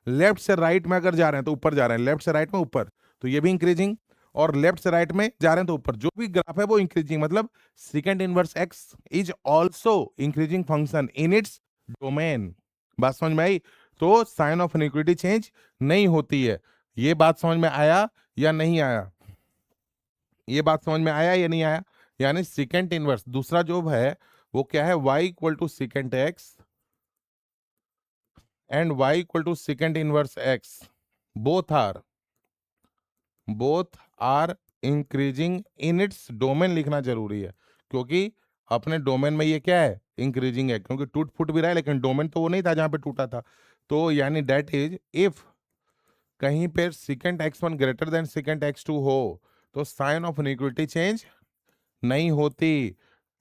लेफ्ट से राइट में अगर जा रहे हैं तो ऊपर जा रहे हैं, लेफ्ट से राइट में ऊपर, तो ये भी इंक्रीजिंग, और लेफ्ट से राइट में जा रहे हैं तो ऊपर, जो भी ग्राफ है वो इंक्रीजिंग, मतलब second inverse x is also increasing function in its domain, बात समझ में आई। तो साइन ऑफ इनइक्वालिटी चेंज नहीं होती है, ये बात समझ में आया या नहीं आया, ये बात समझ में आया या नहीं आया, यानी सेकंड इनवर्स दूसरा जो है वो क्या है, y equal to secant x and y equal to secant inverse x, both are, both are increasing in its domain लिखना जरूरी है, क्योंकि अपने डोमेन में ये क्या है, इंक्रीजिंग है, क्योंकि टूट फूट भी रहा है लेकिन डोमेन तो वो नहीं था जहां पे टूटा था, तो यानी डेट इज इफ कहीं पे second x1 greater then second x2 हो तो साइन ऑफ इनइक्वालिटी चेंज नहीं होती,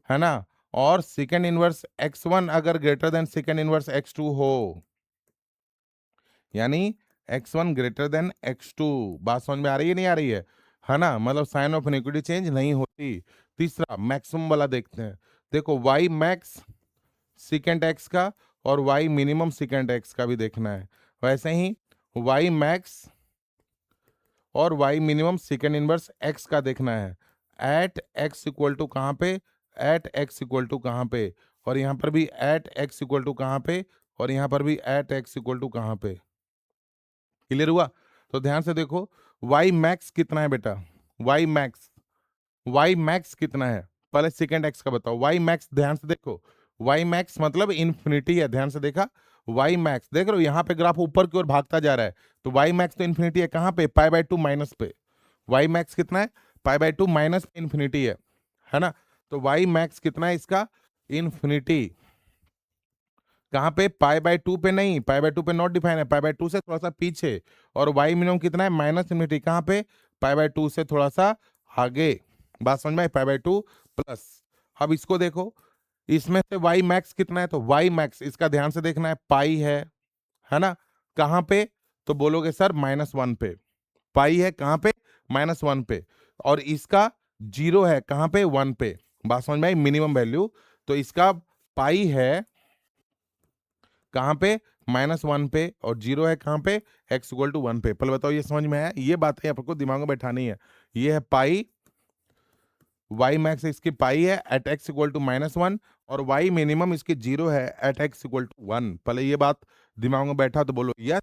है ना, और सेकंड इनवर्स x1 अगर greater than second inverse x2 हो, यानी x1 ग्रेटर देन x2, बात समझ में आ रही है नहीं आ रही है ना, मतलब साइन ऑफ इनइक्वालिटी चेंज नहीं होती। तीसरा मैक्सिमम वाला देखते हैं, देखो y मैक्स सेकेंड x का और y मिनिमम सेकेंड x का भी देखना है, वैसे ही y मैक्स और y minimum secant inverse x का देखना है। एट एक्स इक्वल टू कहाँ पे, एट एक्स इक्वल टू कहाँ पे, और यहाँ पर भी एट एक्स इक्वल टू कहाँ पे, और यहाँ पर भी एट एक्स इक्वल टू कहाँ पे। क्लियर हुआ? तो ध्यान से देखो, वाई मैक्स कितना है बेटा, वाई मैक्स, वाई मैक्स कितना है, पहले सेकेंड एक्स का बताओ। वाई मैक्स ध्यान से देखो, वाई मैक्स मतलब इन्फिनिटी है, ध्यान से देखा, वाई मैक्स देख रहे हो यहाँ पे ग्राफ ऊपर की ओर भागता जा रहा है, तो वाई मैक्स तो इन्फिनिटी है कहाँ पे, पाई बाय टू माइनस पे। वाई मैक्स कितना है, pi by two minus infinity है ना। तो वाई मैक्स कितना है इसका, इन्फिनिटी, कहाँ पे, पाई बाय टू पे नहीं, पाई बाय टू पे नॉट डिफाइन है, पाई बाय टू से थोड़ा सा पीछे। और वाई मिनिमम कितना है, माइनस इन्फिनिटी, कहाँ पे, पाई बाय टू से थोड़ा सा आगे। बात समझ में आई, पाई बाय टू प्लस। अब इसको देखो, इसमें से वाई मैक्स कितना है, तो वाई मैक्स इसका ध्यान से देखना है, पाई है ना, कहाँ पे, तो बोलोगे सर -1 पे, पाई है कहाँ पे, -1 पे, और इसका 0 है कहाँ पे, 1 पे। बात समझ में आई, मिनिमम वैल्यू, तो इसका पाई है कहाँ पे, -1 पे, और 0 है कहाँ पे, x इक्वल टू 1 पे। पहले बताओ ये समझ में आया, ये बातें आपको दिमाग में बैठानी है। ये है पाई, y मैक्स इसकी पाई है एट x इक्वल टू -1, और y मिनिमम इसकी 0 है एट x इक्वल टू 1। पहले ये बात दिमाग में बैठा तो बोलो यस,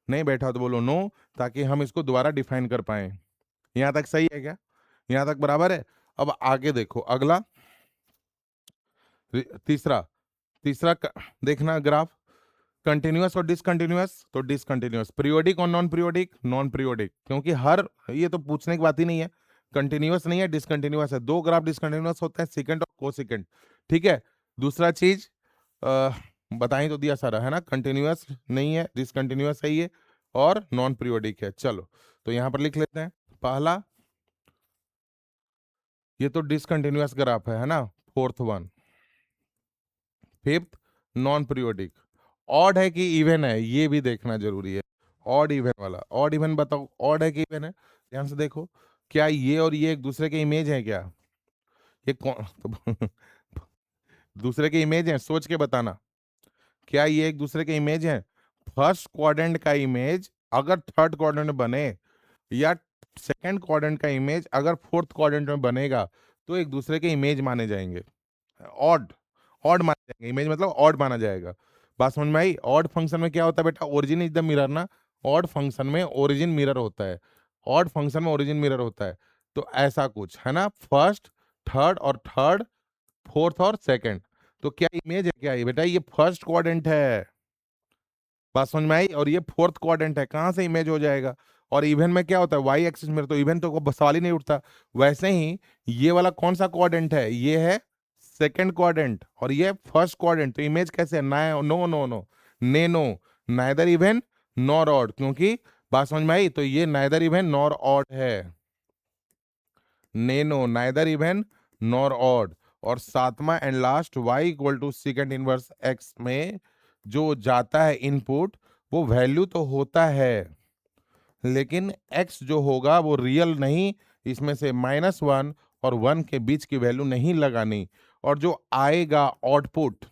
नहीं बैठा तो बोलो नो, ताकि हम इसको दोबारा डिफाइन कर पाए। यहां तक सही है क्या, यहां तक बराबर है? अब आगे देखो, अगला तीसरा, देखना ग्राफ, कंटिन्यूअस और डिसकंटिन्यूअस, तो डिसकंटिन्यूअस, पीरियोडिक और नॉन पीरियोडिक, नॉन पीरियोडिक, क्योंकि हर, ये तो पूछने की बात ही नहीं है, कंटिन्यूअस नहीं है डिसकंटिन्यूअस है, दो ग्राफ डिसकंटिन्यूअस होते हैं, सेकंड और कोसेकंड। ठीक है, दूसरा चीज बता ही तो दिया सारा, है ना, कंटिन्यूअस नहीं है, डिसकंटिन्यूअस है ये, और नॉन पीरियोडिक है। चलो तो यहां पर लिख लेते हैं, पहला ये तो डिसकंटिन्यूअस ग्राफ है ना, fourth one, fifth non periodic. Odd है कि इवन है, ये भी देखना जरूरी है, ऑड इवन वाला, ऑड इवन बताओ, ऑड है कि इवन है, ध्यान से देखो, क्या ये और ये एक दूसरे के इमेज है क्या, ये कौन दूसरे के इमेज है, सोच के बताना, क्या ये एक दूसरे के इमेज है? फर्स्ट क्वाड्रेंट का इमेज अगर थर्ड क्वाड्रेंट में बने, या सेकंड क्वाड्रेंट का इमेज अगर फोर्थ क्वाड्रेंट में बनेगा, तो एक दूसरे के इमेज माने जाएंगे, ऑड, ऑड माने जाएंगे, इमेज मतलब ऑड माना जाएगा। बात समझ में आई? ऑड फंक्शन में क्या होता है बेटा, ओरिजिन इज द मिरर ना, ऑड फंक्शन में ओरिजिन मिरर होता है, ऑड फंक्शन में ओरिजिन मिरर होता है, तो ऐसा कुछ है ना, फर्स्ट थर्ड और थर्ड, फोर्थ और सेकंड। तो क्या इमेज है क्या ये बेटा, ये फर्स्ट क्वाड्रेंट है, बात समझ में आई, और ये फोर्थ क्वाड्रेंट है, कहां से इमेज हो जाएगा? और इवन में क्या होता है, वाई एक्सिस में, तो इवन तो कोई सवाल ही नहीं उठता। वैसे ही ये वाला कौन सा क्वाड्रेंट है, ये है सेकंड क्वाड्रेंट, और ये फर्स्ट क्वाड्रेंट, तो इमेज कैसे है, नो नो नो नो, ने no, neither even nor odd, क्योंकि बात समझ में आई, तो ये नाइदर इवन नॉर ऑड है, ने no, neither even nor odd. और सातवां and last, y equal to secant inverse x में जो जाता है इनपुट, वो वैल्यू तो होता है, लेकिन x जो होगा वो रियल नहीं, इसमें से -1 और 1 के बीच की वैल्यू नहीं लगानी, और जो आएगा आउटपुट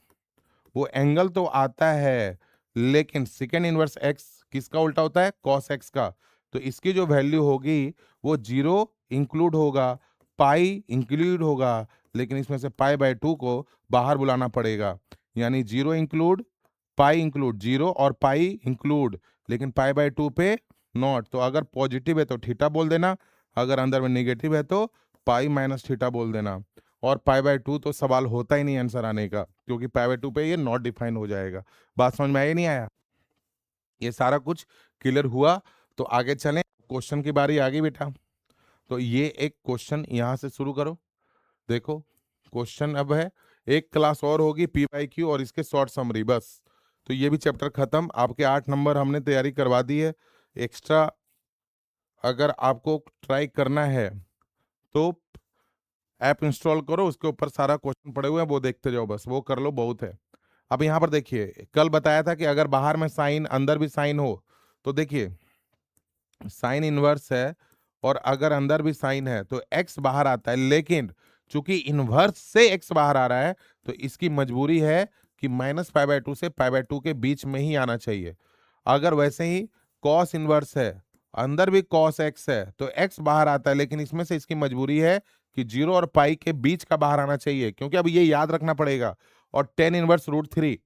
वो एंगल तो आता है, लेकिन सेकेंड इनवर्स x किसका उल्टा होता है, cos x का, तो इसकी जो वैल्यू होगी वो 0 इंक्लूड होगा, पाई इंक्लूड होगा, लेकिन इसमें से पाई बाय 2 को बाहर बुलाना पड़ेगा, यानी 0 इंक्लूड, पाई इंक्लूड, 0 और पाई इंक्लूड, लेकिन पाई बाय 2 पे नॉट। तो अगर पॉजिटिव है तो थीटा बोल देना, अगर अंदर में नेगेटिव है तो पाई माइनस थीटा बोल देना, और पाई बाय 2 तो सवाल होता ही नहीं आंसर आने का, क्योंकि पाई बाय 2 पे ये नॉट डिफाइन हो जाएगा। बात समझ में आया नहीं आया? ये सारा कुछ क्लियर हुआ? तो आगे चलें, क्वेश्चन की बारी आ गई बेटा। तो ये एक क्वेश्चन यहां से शुरू करो, देखो क्वेश्चन अब है, एक क्लास और होगी PYQ और इसके शॉर्ट समरी, बस तो ये भी चैप्टर खत्म, आपके 8 नंबर हमने तैयारी करवा दी है। एक्स्ट्रा अगर आपको ट्राई करना है तो ऐप इंस्टॉल करो, उसके ऊपर सारा क्वेश्चन पड़े हुए हैं, वो देखते जाओ, बस वो कर लो, बहुत है। अब यहाँ पर देखिए, कल बताया था कि अगर बाहर में साइन अंदर भी साइन हो, तो देखिए साइन इनवर्स है, और अगर अंदर भी साइन है तो एक्स बाहर आता है, लेकिन चूंकि इनवर्स से एक्स बाहर आ रहा है, तो इसकी मजबूरी है कि -π/2 से π/2 के बीच में ही आना चाहिए। अगर वैसे ही कॉस इनवर्स है अंदर भी cos x है तो x बाहर आता है, लेकिन इसमें से इसकी मजबूरी है कि 0 और पाई के बीच का बाहर आना चाहिए, क्योंकि अब ये याद रखना पड़ेगा। और tan इनवर्स √3,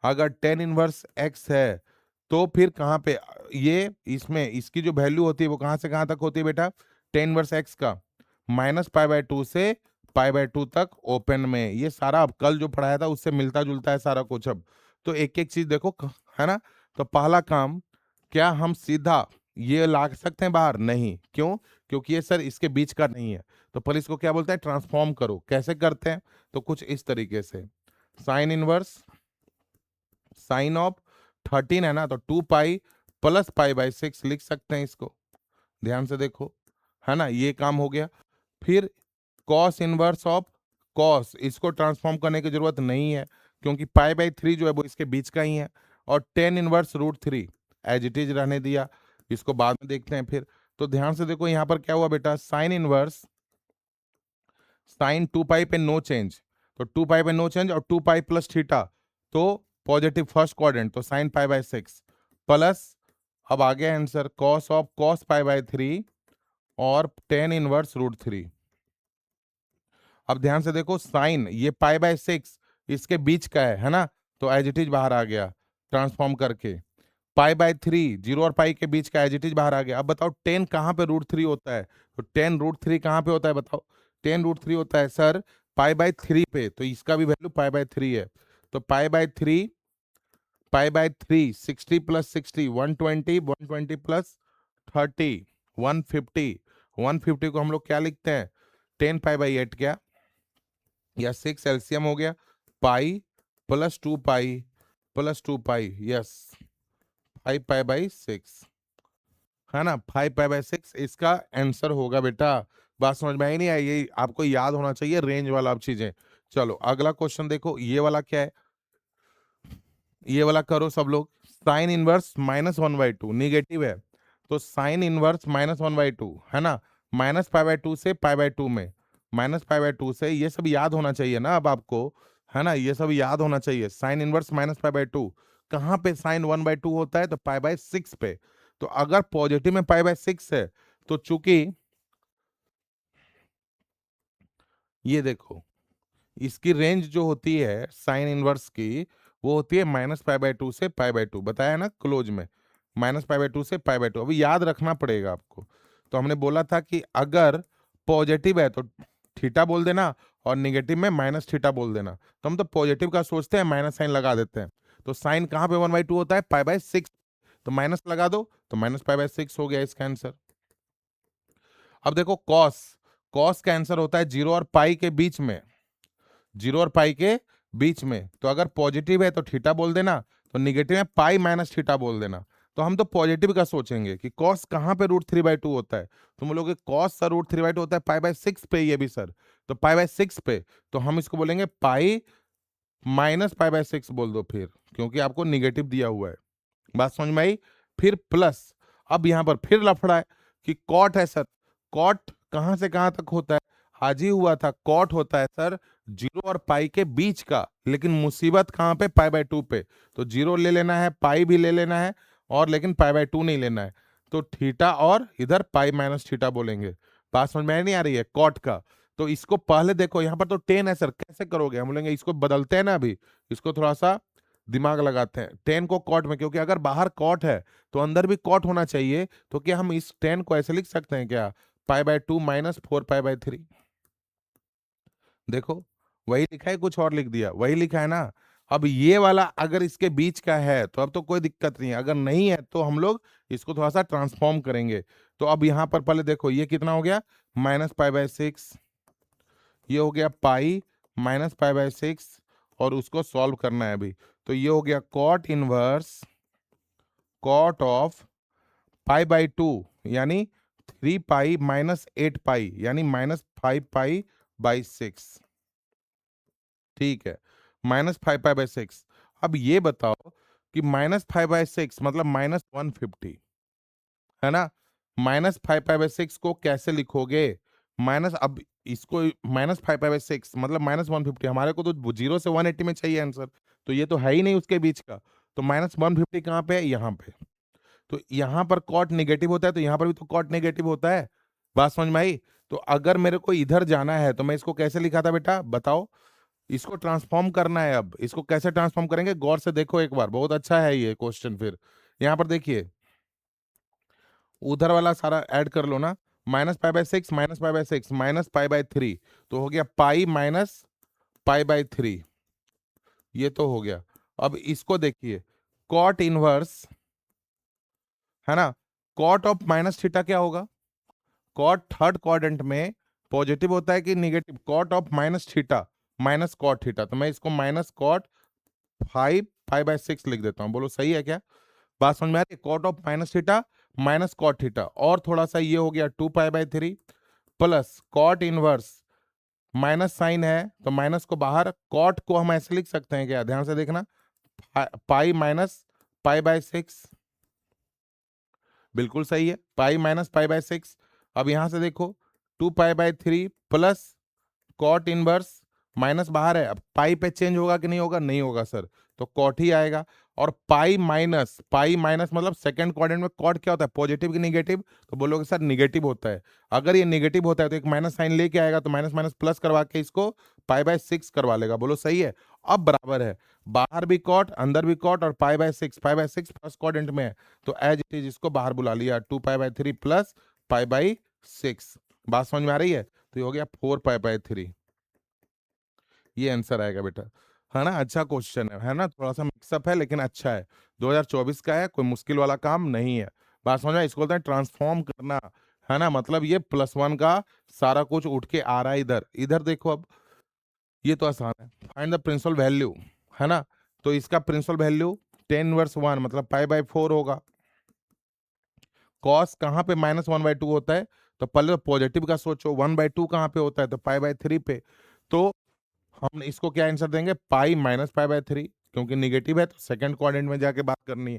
अगर tan इनवर्स x है तो फिर कहाँ पे ये इसमें इसकी जो वैल्यू होती है वो कहाँ से कहाँ तक होती है बेटा, tan इनवर्स x का -π/2 से π/2 तक ओपन में। ये सारा अब कल जो पढ़ाया था उससे मिलता जुलता है सारा कुछ। अब तो एक एक चीज देखो है ना। तो पहला काम, क्या हम सीधा ये ला सकते हैं बाहर? नहीं। क्यों? क्योंकि ये सर इसके बीच का नहीं है। तो पहले इसको क्या बोलते हैं, ट्रांसफॉर्म करो। कैसे करते हैं? तो कुछ इस तरीके से, साइन इनवर्स साइन ऑफ 13 है ना, तो 2 पाई प्लस π/6 लिख सकते हैं इसको। ध्यान से देखो, है ना, ये काम हो गया। फिर कॉस इनवर्स ऑफ कॉस, इसको ट्रांसफॉर्म करने की जरूरत नहीं है क्योंकि π/3 जो है वो इसके बीच का ही है। और tan inverse √3 as it is रहने दिया, इसको बाद में देखते हैं फिर। तो ध्यान से देखो यहाँ पर क्या हुआ बेटा, साइन इनवर्स साइन 2 पाई पे नो चेंज, तो 2 पाई पे नो चेंज और 2 पाई प्लस थीटा, तो पॉजिटिव फर्स्ट क्वाड्रेंट, तो साइन π/6 प्लस, अब आ गया आंसर कॉस ऑफ कॉस π/3 और tan इनवर्स √3। अब ध्यान से देखो, साइन ये π/6 इसके बीच का है ना, तो एज इट इज बाहर आ गया ट्रांसफॉर्म करके। π/3 0 और पाई के बीच का एज इट इज बाहर आ गया। अब बताओ tan कहाँ पे √3 होता है? तो tan √3 कहाँ पे होता है बताओ? tan √3 होता है सर π/3 पे, तो इसका भी वैल्यू π/3 है। तो π/3 60 प्लस 60 120, 120 प्लस 30 150, 150 को हम लोग क्या लिखते हैं, 10 π/8 क्या, या 6 एलसीएम हो गया, पाई प्लस 2 पाई प्लस 2 पाई, यस 5 π/6, है ना, 5 π/6 इसका आंसर होगा बेटा। बात समझ में आई नहीं आई? ये आपको याद होना चाहिए रेंज वाला अब चीजें। चलो अगला क्वेश्चन देखो, ये वाला क्या है, ये वाला करो सब लोग। साइन इनवर्स -1/2 निगेटिव है, तो साइन इनवर्स -1/2 है ना, -π/2 से π/2 में, -π/2 से, ये सब याद होना चाहिए ना अब आपको, है ना, ये सब याद होना चाहिए। साइन इनवर्स -π/2 कहाँ पे साइन 1/2 होता है? तो π/6 पे। तो अगर पॉजिटिव में π/6 है, तो चूंकि ये देखो इसकी रेंज जो होती है साइन इनवर्स की, वो होती है -π/2 से π/2, बताया ना क्लोज में, -π/2 से π/2। अभी याद रखना पड़ेगा आपको। तो हमने बोला था कि अगर पॉजिटिव है तो थीटा बोल देना और निगेटिव में माइनस थीटा बोल देना। तो हम तो पॉजिटिव का सोचते हैं, माइनस साइन लगा देते हैं। तो साइन कहाँ पे 1/2 होता है? π/6, तो माइनस लगा दो, तो -π/6 हो गया इसका आंसर। अब देखो कॉस, कॉस का आंसर होता है 0 और पाई के बीच में, 0 और पाई के बीच में। तो अगर पॉजिटिव है तो थीटा बोल देना, तो निगेटिव है पाई माइनस थीटा बोल देना। तो हम तो पॉजिटिव का सोचेंगे कि कॉस कहाँ पे √3/2 होता है। तुम लोग कॉस सर √3/2 होता है π/6 पे, ये भी सर, तो π/6 पे, तो हम इसको बोलेंगे पाई माइनस π/6 बोल दो फिर, क्योंकि आपको निगेटिव दिया हुआ है। बात समझ में आई? फिर प्लस, अब यहां पर फिर लफड़ा है कि कॉट है सर, कॉट कहां से कहां तक होता है? आज ही हुआ था, कॉट होता है सर 0 और पाई के बीच का, लेकिन मुसीबत कहां पे? π/2 पे। तो 0 ले लेना है, पाई भी ले लेना है, और लेकिन π/2 नहीं लेना है। तो थीटा और इधर पाई माइनस थीटा बोलेंगे। बात समझ में नहीं आ रही है कॉट का? तो इसको पहले देखो, यहाँ पर तो 10 है सर, कैसे करोगे? हम बोलेंगे इसको बदलते हैं ना, अभी इसको थोड़ा सा दिमाग लगाते हैं। 10 को कॉट में, क्योंकि अगर बाहर कॉट है तो अंदर भी कॉट होना चाहिए। तो क्या हम इस 10 को ऐसे लिख सकते हैं क्या, π/2 -4 π/3? देखो वही लिखा है, कुछ और लिख दिया? वही लिखा है ना। अब ये वाला अगर इसके बीच का है तो अब तो कोई दिक्कत नहीं है, अगर नहीं है तो हम लोग इसको थोड़ा सा ट्रांसफॉर्म करेंगे। तो अब यहाँ पर पहले देखो ये कितना हो गया, -π/6, ये हो गया पाई -π/6, और उसको सॉल्व करना है अभी। तो ये हो गया कॉट इनवर्स कॉट ऑफ π/2 यानी 3 पाई -8 पाई यानी -5 π/6, ठीक है, -5 π/6। अब ये बताओ कि -5 π/6 मतलब -150, है ना। -5 π/6 को कैसे लिखोगे? माइनस, अब इसको -5 π/6 मतलब -150, हमारे को तो 0 से 180 में चाहिए आंसर, तो ये तो है ही नहीं उसके बीच का। तो -150 कहाँ पे है? यहाँ पे। तो यहाँ पर कॉट नेगेटिव होता है, तो यहाँ पर भी तो कॉट नेगेटिव होता है। बात समझ में आई? तो अगर मेरे को इधर जाना है तो मैं इसको कैसे लिखा था बेटा, बताओ? इसको ट्रांसफॉर्म करना है। अब इसको कैसे ट्रांसफॉर्म करेंगे, गौर से देखो एक बार, बहुत अच्छा है ये क्वेश्चन। फिर यहाँ पर देखिए, उधर वाला सारा ऐड कर लो ना, -π/6 -π/6 -π/3, तो हो गया पाई माइनस π/3, ये तो हो गया। अब इसको देखिए, कॉट इनवर्स, है ना, कॉट ऑफ माइनस थीटा क्या होगा? कॉट थर्ड क्वाड्रेंट में पॉजिटिव होता है कि negative? Cot of minus theta minus cot theta, तो मैं इसको माइनस कॉट 5π/6 लिख देता हूं। बोलो सही है क्या? बात समझ में आ रही है? Cot of minus theta minus cot theta, और थोड़ा सा ये हो गया 2π/3 plus cot inverse, minus sine है तो माइनस को बाहर, कॉट को हम ऐसे लिख सकते हैं क्या? ध्यान से देखना, पाई माइनस π/6, बिल्कुल सही है, पाई माइनस π/6। अब यहां से देखो 2π/3 प्लस कॉट इनवर्स, माइनस बाहर है, अब पाई पे चेंज होगा कि नहीं होगा? नहीं होगा सर, तो कॉट ही आएगा। और पाई माइनस मतलब सेकंड क्वाड्रेंट में कॉट क्या होता है, पॉजिटिव कि निगेटिव? तो बोलोगे सर निगेटिव होता है। अगर ये निगेटिव होता है तो एक माइनस साइन लेके आएगा, तो माइनस माइनस प्लस करवा के इसको π/6 करवा लेगा। बोलो सही है? अब बराबर है, बाहर भी कॉट अंदर भी कॉट, और π/6 फर्स्ट क्वाड्रेंट में है, तो एज इट इज इसको बाहर बुला लिया, 2π/3 प्लस π/6। बात समझ में आ रही है? तो ये हो गया 4π/3, ये आंसर आएगा बेटा, है ना? अच्छा क्वेश्चन है ना? थोड़ा सा मिक्सअप है लेकिन अच्छा है, 2024 का है, कोई मुश्किल वाला काम नहीं है। बात समझ में आई? इसको बोलते हैं ट्रांसफॉर्म करना, है ना? मतलब ये +1 का सारा कुछ उठ के आ रहा है इधर। इधर देखो, अब ये तो आसान है, फाइंड द प्रिंसिपल वैल्यू, है ना? तो इसका प्रिंसिपल वैल्यू tan इनवर्स 1 मतलब π/4 होगा। कॉस कहाँ पे -1/2 होता है? तो पहले तो पॉजिटिव का सोचो, 1/2 कहाँ पे होता है? तो π/3 पे। तो हम इसको क्या आंसर देंगे, पाई माइनस π/3, क्योंकि निगेटिव है तो सेकंड क्वाड्रेंट में जाके बात करनी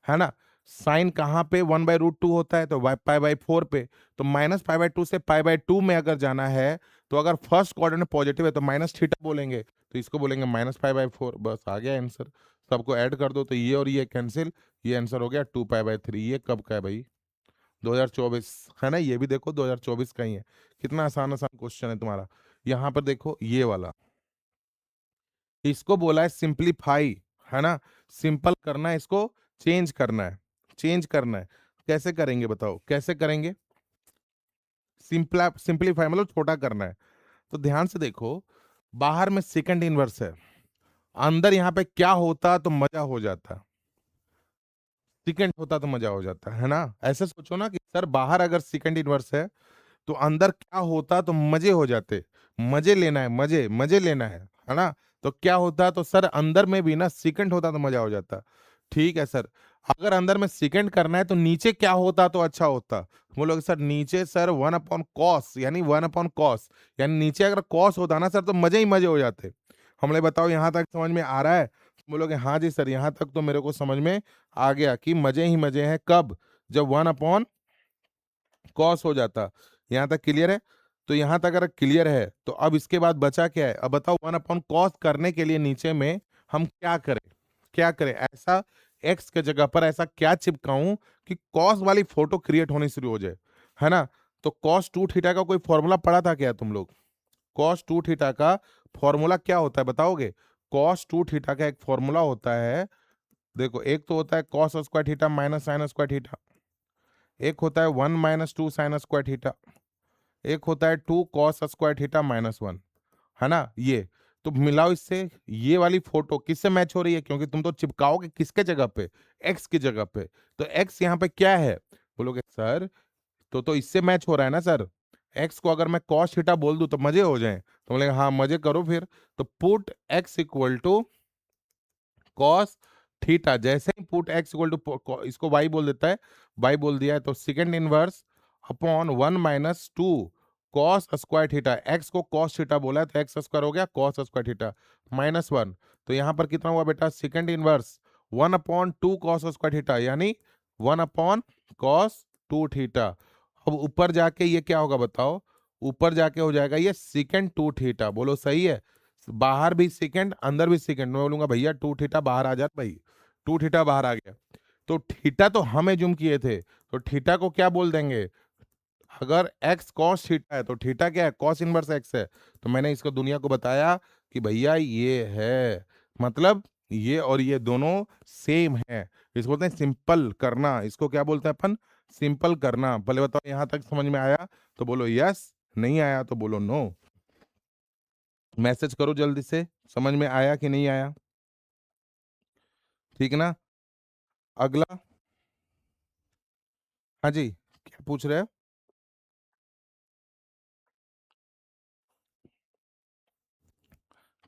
है ना? साइन कहाँ पे 1/√2 होता है? तो π/4 पे। तो -π/2 से π/2 में अगर जाना है, तो अगर फर्स्ट क्वाड्रेंट में पॉजिटिव है तो माइनस थीटा बोलेंगे, तो इसको बोलेंगे -π/4। बस आ गया आंसर। सबको ऐड कर दो तो ये और ये कैंसिल, ये आंसर हो गया 2π/3। ये कब का है भाई? 2024, है ना? ये भी देखो 2024 का ही है। कितना आसान आसान क्वेश्चन है तुम्हारा। यहाँ पर देखो ये वाला, इसको बोला है सिंपलीफाई, है ना? सिंपल करना है, इसको चेंज करना है, चेंज करना है। कैसे करेंगे बताओ, कैसे करेंगे? सिंपलीफाई मतलब छोटा करना है। तो ध्यान से देखो, बाहर में सेकंड इनवर्स है, अंदर यहाँ पे क्या होता तो मजा हो जाता, सेकंड होता तो मजा हो जाता, है ना? ऐसे सोचो ना कि सर बाहर अगर सेकंड इनवर्स है तो अंदर क्या होता तो मजे हो जाते। मजे लेना है, मजे मजे लेना है ना? तो क्या होता तो सर अंदर में भी ना सेकंड होता तो मजा हो जाता। ठीक है सर, अगर अंदर में सेकंड करना है तो नीचे क्या होता तो अच्छा होता? बोलोगे सर नीचे सर 1/cos, यानी 1/cos, यानी नीचे अगर cos होता ना सर तो मजे ही मजे हो जाते। हमने बताओ यहाँ तक समझ में आ रहा है? बोलोगे हाँ जी सर, यहाँ तक तो मेरे को समझ में आ गया कि मजे ही मजे हैं। कब? जब 1/cos हो जाता। यहाँ तक क्लियर है? तो यहाँ तक अगर क्लियर है तो अब इसके बाद बचा क्या है? अब बताओ 1/cos करने के लिए नीचे में हम क्या करें? क्या करें ऐसा, एक्स के जगह पर ऐसा क्या चिपकाऊं कि कॉस वाली फोटो क्रिएट होनी शुरू हो जाए, है ना? तो cos 2 थीटा का कोई फॉर्मूला पढ़ा था क्या तुम लोग? cos 2 थीटा का फॉर्मूला क्या होता है बताओगे? cos 2 थीटा का एक फॉर्मूला होता है, देखो, एक तो होता है cos² theta minus sin² theta, एक होता है 1 - 2 sin² थीटा, एक होता है 2 cos² थीटा -1, है ना? ये तो मिलाओ इससे, ये वाली फोटो किससे मैच हो रही है? क्योंकि तुम तो चिपकाओगे किसके जगह पे? एक्स की जगह पे। तो एक्स यहाँ पे क्या है? बोलोगे सर तो इससे मैच हो रहा है ना सर। एक्स को अगर मैं cos थीटा बोल दूं तो मजे हो जाएं, तो बोलेगा हाँ मजे करो फिर। तो put x equal to cos theta, जैसे ही पुट x इक्वल टू, इसको y बोल देता है, y बोल दिया है, तो second inverse upon 1 - 2 cos² theta, x को cos थीटा बोला है तो x² हो गया cos² थीटा -1। तो यहाँ पर कितना हुआ बेटा? सेकंड इनवर्स 1/2 cos² थीटा, यानी 1/cos 2 थीटा। अब ऊपर जाके ये क्या होगा बताओ? ऊपर जाके हो जाएगा ये सेकंड 2 थीटा। बोलो सही है? बाहर भी सेकंड अंदर भी सेकंड, मैं बोलूंगा भैया 2 थीटा बाहर आ जा भाई, 2 थीटा बाहर आ गया। तो थीटा तो हम एज्यूम किए थे, तो थीटा को क्या बोल देंगे, अगर x cos थीटा है तो थीटा क्या है, cos इनवर्स x है। तो मैंने इसको दुनिया को बताया कि भैया ये है, मतलब ये और ये दोनों सेम है। इसको बोलते हैं सिंपल करना, इसको क्या बोलते हैं अपन, सिंपल करना। पहले बताओ यहां तक समझ में आया तो बोलो यस, नहीं आया तो बोलो नो। मैसेज करो जल्दी से, समझ में आया कि नहीं आया, ठीक ना। अगला, हाँ जी, क्या पूछ रहे हो,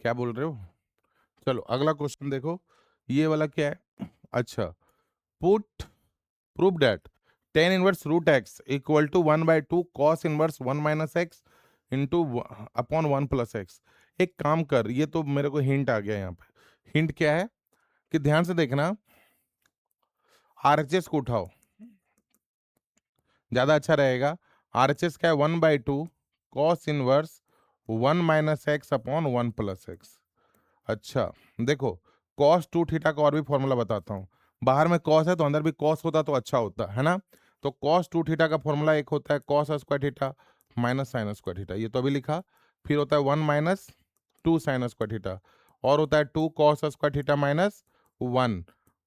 क्या बोल रहे हो। चलो अगला क्वेश्चन देखो, ये वाला क्या है, अच्छा, put prove that tan inverse root x equal to 1/2 cos inverse 1 minus x into upon 1 plus x. एक काम कर, ये तो मेरे को हिंट आ गया यहाँ पे। हिंट क्या है कि ध्यान से देखना, आरएचएस को उठाओ, ज्यादा अच्छा रहेगा। आरएचएस क्या है, 1/2 cos inverse 1 - x upon 1 plus x. अच्छा, देखो, कॉस टू थीटा का और भी फॉर्मूला बताता हूँ। बाहर में कॉस है तो अंदर भी कॉस होता तो अच्छा होता है ना। तो कॉस टू थीटा का फॉर्मूला एक होता है cos square theta minus sine square theta, ये तो अभी लिखा। फिर होता है 1 - 2 साइन स्क्वायर थीटा, और होता है 2 कॉस स्क्वायर थीटा माइनस 1।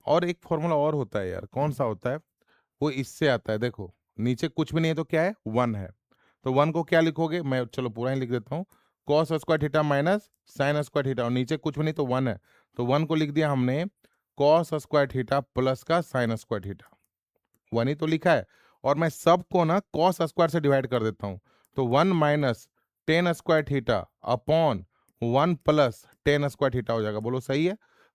और एक फॉर्मूला और होता है यार, कौन सा होता है, वो इससे आता है, देखो नीचे कुछ भी नहीं है तो क्या है, 1 है। तो 1 को क्या लिखोगे, मैं चलो पूरा ही लिख देता हूँ, cos square theta minus sine square theta, और नीचे कुछ भी नहीं तो 1 है। तो 1 को लिख दिया हमने कॉस स्क्वायर थीटा प्लस का साइन स्क्वायर थीटा, 1 ही तो लिखा है। और मैं सबको ना कॉस स्क्वायर से डिवाइड कर देता हूँ, तो 1 minus ten square theta upon 1 plus ten square theta हो जाएगा, बोलो सही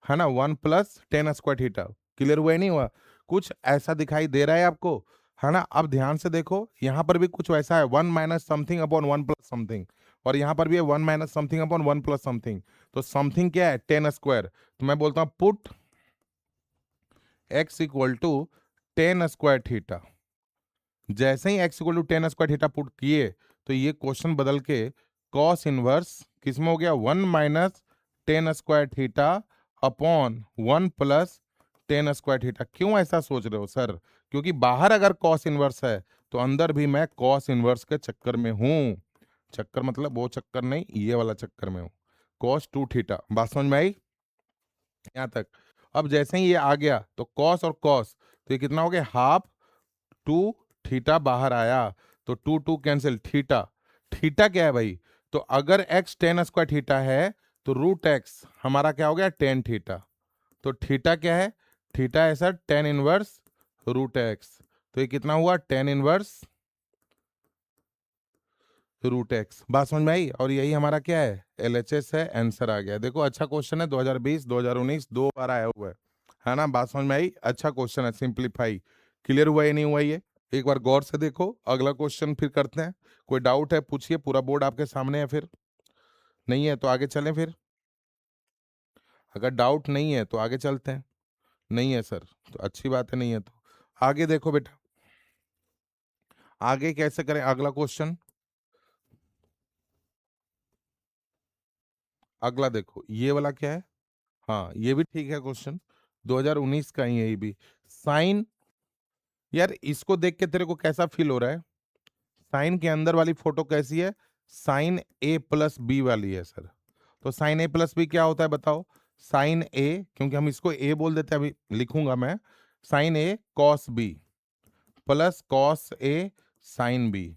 है ना, 1 plus ten square theta. Clear हुआ है नहीं हुआ, कुछ ऐसा दिखाई दे रहा है आपको, है ना। अब ध्यान से देखो, यहाँ पर भी कुछ वैसा है, 1 minus something upon 1 plus something, और यहाँ पर भी है 1 minus something upon 1 plus something. तो समथिंग क्या है, टेन स्क्वायर। तो मैं बोलता हूँ put x equal to tan square theta. जैसे ही x equal to tan square theta put किए, तो ये क्वेश्चन बदल के कॉस इनवर्स किसमें हो गया, 1 minus ten square theta upon 1 plus ten square theta. क्यों ऐसा सोच रहे हो सर, क्योंकि बाहर अगर कॉस इनवर्स है तो अंदर भी मैं कॉस इनवर्स के चक्कर में हूं। चक्कर मतलब वो चक्कर नहीं, ये वाला चक्कर में हूं, कॉस टू थीटा। बात समझ में आई यहां तक। अब जैसे ही ये आ गया तो कॉस और कॉस, तो ये कितना हो गया, हाफ, टू थीटा बाहर आया, तो two two cancel, theta. Theta क्या है भाई, तो अगर एक्स टेन स्क्वायर थीटा है तो रूट एक्स हमारा क्या हो गया, टेन थीटा। तो थीटा क्या है, थीटा है sir tan inverse root x. तो ये कितना हुआ, टेन इनवर्स रूट एक्स। बात समझ में आई, और यही हमारा क्या है, एलएचएस है, आंसर आ गया। देखो अच्छा क्वेश्चन है, 2020 2019 दो बार आया हुआ है ना। बात समझ में आई, अच्छा क्वेश्चन है, सिंप्लीफाई। क्लियर हुआ या नहीं हुआ ये, एक बार गौर से देखो। अगला क्वेश्चन फिर करते हैं, कोई डाउट है पूछिए, पूरा बोर्ड आपके सामने है, फिर नहीं है तो आगे चलें फिर। अगर डाउट नहीं है तो आगे चलते हैं, नहीं है सर तो अच्छी बात है, नहीं है तो आगे देखो बेटा। आगे कैसे करें, अगला क्वेश्चन, अगला देखो ये वाला क्या है, हाँ ये भी ठीक है क्वेश्चन, 2019 का ही है ये भी। साइन, यार इसको देख के तेरे को कैसा फील हो रहा है, साइन के अंदर वाली फोटो कैसी है, साइन ए प्लस बी वाली है सर। तो साइन ए प्लस बी क्या होता है बताओ, साइन ए, क्योंकि हम इसको ए बोल देते हैं, अभी लिखूंगा मैं, sign A cos B plus cos A sine B,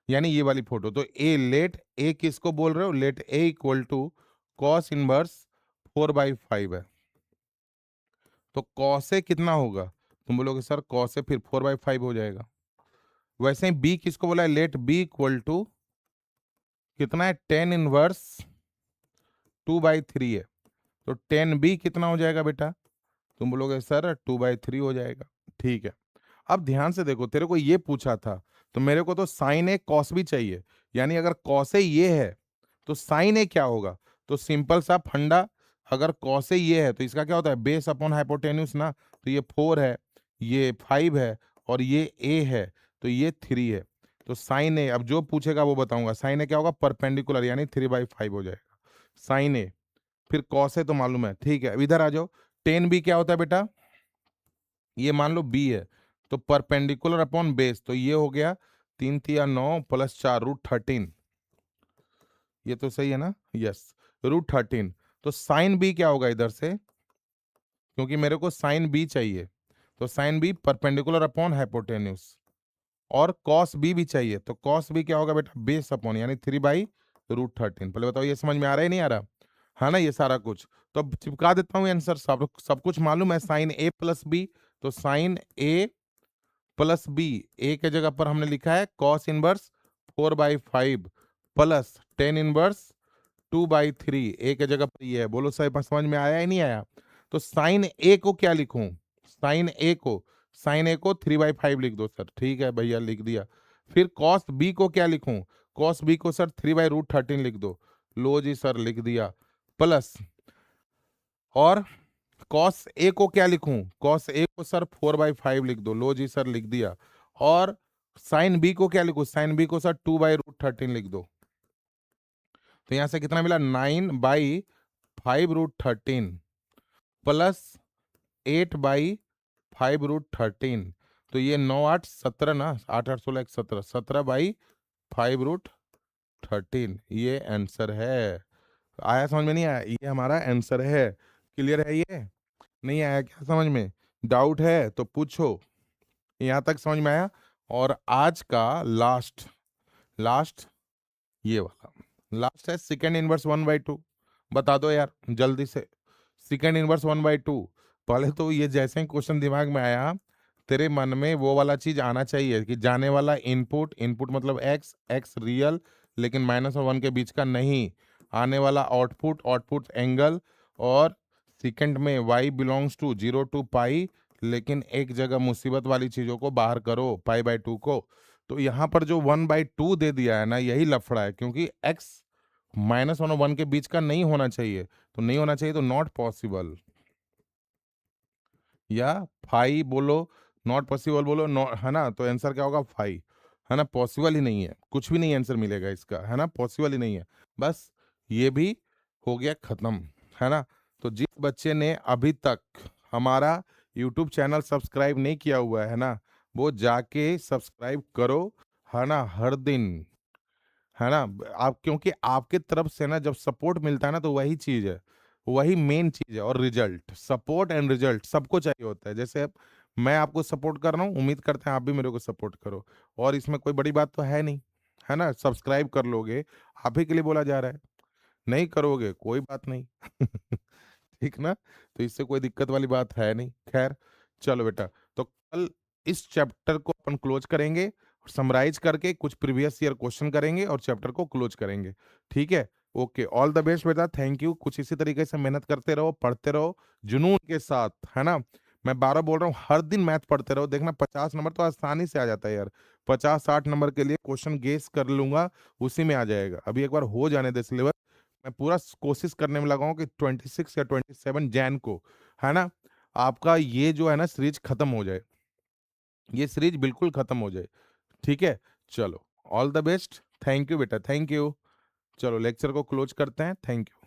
यानी ये वाली फोटो। तो ए, लेट ए किसको बोल रहे हो, let a equal to cos inverse 4/5 है। तो कॉसे कितना होगा, तुम बोलोगे सर कॉसे फिर 4/5 हो जाएगा। वैसे ही बी किसको बोला है, लेट बी इक्वल टू कितना है, टेन इनवर्स 2/3 है। तो टेन बी कितना हो जाएगा बेटा, तुम बोलोगे सर 2/3 हो जाएगा। ठीक है, अब ध्यान से देखो, तेरे को ये पूछा था तो मेरे को तो साइन ए कॉस भी चाहिए, यानी अगर कॉस ए ये है तो साइन ए क्या होगा। तो सिंपल सा फंडा, अगर कॉस ए ये है तो इसका क्या होता है, बेस अपॉन हाइपोटेन्यूस ना। तो ये 4 है, ये 5 है, और ये ए है, तो ये 3 है। तो साइन ए, अब जो पूछेगा वो बताऊंगा, साइन ए क्या होगा, परपेंडिकुलर, यानी 3/5 हो जाएगा साइन ए। फिर कॉस ए तो मालूम है, ठीक है। अब इधर आ जाओ, टेन बी क्या होता है बेटा, ये मान लो बी है, तो परपेंडिकुलर अपॉन बेस, तो ये हो गया 3 × 9 + 4 √13। ये तो सही है ना? यस, √13। तो साइन बी क्या होगा इधर से, क्योंकि मेरे को साइन बी चाहिए, तो sine b perpendicular upon hypotenuse, और कॉस बी भी चाहिए, तो कॉस बी क्या होगा बेटा, बेस अपॉन, यानी 3/√13। पहले बताओ ये समझ में आ रहा है नहीं आ रहा है ना, ये सारा कुछ। तो अब चिपका देता हूँ आंसर, सब कुछ मालूम है, साइन ए प्लस बी, तो साइन ए प्लस बी, ए के जगह पर हमने लिखा है cos inverse 4/5 plus tan inverse 2/3, ए के जगह पर ये है। बोलो सही, समझ में आया ही नहीं आया? तो साइन ए को क्या लिखूं, साइन ए को 3/5 लिख दो सर, ठीक है भैया लिख दिया। फिर कॉस बी को क्या लिखूं, कॉस बी को सर 3/√13 लिख दो, लो जी सर लिख दिया, प्लस, और कॉस ए को क्या लिखूं, कॉस ए को सर 4/5 लिख दो, लो जी सर लिख दिया। और साइन बी को क्या लिखूं, साइन बी को सर 2/√13 लिख दो। तो यहां से कितना मिला, 9/5√13 प्लस 8/5√13। तो ये 9 8 17 ना, 8 8 16 1 17, 17/5√13, ये आंसर है। आया समझ में नहीं आया? ये हमारा आंसर है। क्लियर है? ये नहीं आया क्या समझ में? डाउट है तो पूछो। यहां तक समझ में आया? और आज का लास्ट, लास्ट ये वाला लास्ट है, सेकेंड इनवर्स 1/2। बता दो यार जल्दी से, सेकेंड इनवर्स 1/2। पहले तो ये जैसे ही क्वेश्चन दिमाग में आया, तेरे मन में वो वाला चीज आना चाहिए कि जाने वाला इनपुट, इनपुट मतलब एक्स, एक्स रियल लेकिन माइनस और वन के बीच का नहीं, आने वाला आउटपुट, आउटपुट एंगल, और सेकंड में y बिलोंग्स टू 0 to पाई, लेकिन एक जगह मुसीबत वाली चीजों को बाहर करो, π/2 को। तो यहाँ पर जो 1/2 दे दिया है ना, यही लफड़ा है, क्योंकि x -1 और 1 के बीच का नहीं होना चाहिए, तो नहीं होना चाहिए, तो नॉट पॉसिबल, या फाई बोलो, नॉट पॉसिबल बोलो, है ना? तो आंसर क्या होगा, फाई, है ना? पॉसिबल ही नहीं है, कुछ भी नहीं आंसर मिलेगा इसका, है ना? पॉसिबल ही नहीं है। बस ये भी हो गया खत्म, है ना? तो जिस बच्चे ने अभी तक हमारा यूट्यूब चैनल सब्सक्राइब नहीं किया हुआ है ना, वो जाके सब्सक्राइब करो, है ना? हर दिन, है ना? आप, क्योंकि आपके तरफ से ना जब सपोर्ट मिलता है ना, तो वही चीज है, वही मेन चीज है। और रिजल्ट, सपोर्ट एंड रिजल्ट सबको चाहिए होता है। जैसे अब मैं आपको सपोर्ट कर रहा हूँ, उम्मीद करते हैं आप भी मेरे को सपोर्ट करो, और इसमें कोई बड़ी बात तो है नहीं, है ना? सब्सक्राइब कर लोगे, आप ही के लिए बोला जा रहा है, नहीं करोगे कोई बात नहीं। ठीक ना? तो इससे कोई दिक्कत वाली बात है नहीं। खैर चलो बेटा, तो कल इस चैप्टर को अपन क्लोज करेंगे, समराइज करके कुछ प्रीवियस ईयर क्वेश्चन करेंगे और चैप्टर को क्लोज करेंगे। ठीक है? ओके, ऑल द बेस्ट बेटा, थैंक यू। कुछ इसी तरीके से मेहनत करते रहो, पढ़ते रहो जुनून के साथ, है ना? मैं 12 बोल रहा हूँ, हर दिन मैथ पढ़ते रहो, देखना 50 नंबर तो आसानी से आ जाता है यार। 50 60 नंबर के लिए क्वेश्चन गेस कर लूंगा, उसी में आ जाएगा। अभी एक बार हो जाने दे सिलेबस, मैं पूरा कोशिश करने में लगा हूं कि 26 या 27 जैन को, है ना, आपका ये जो है ना सीरीज खत्म हो जाए, ये सीरीज बिल्कुल खत्म हो जाए। ठीक है? चलो, all the best, thank you बेटा, थैंक यू। चलो लेक्चर को क्लोज करते हैं, थैंक यू।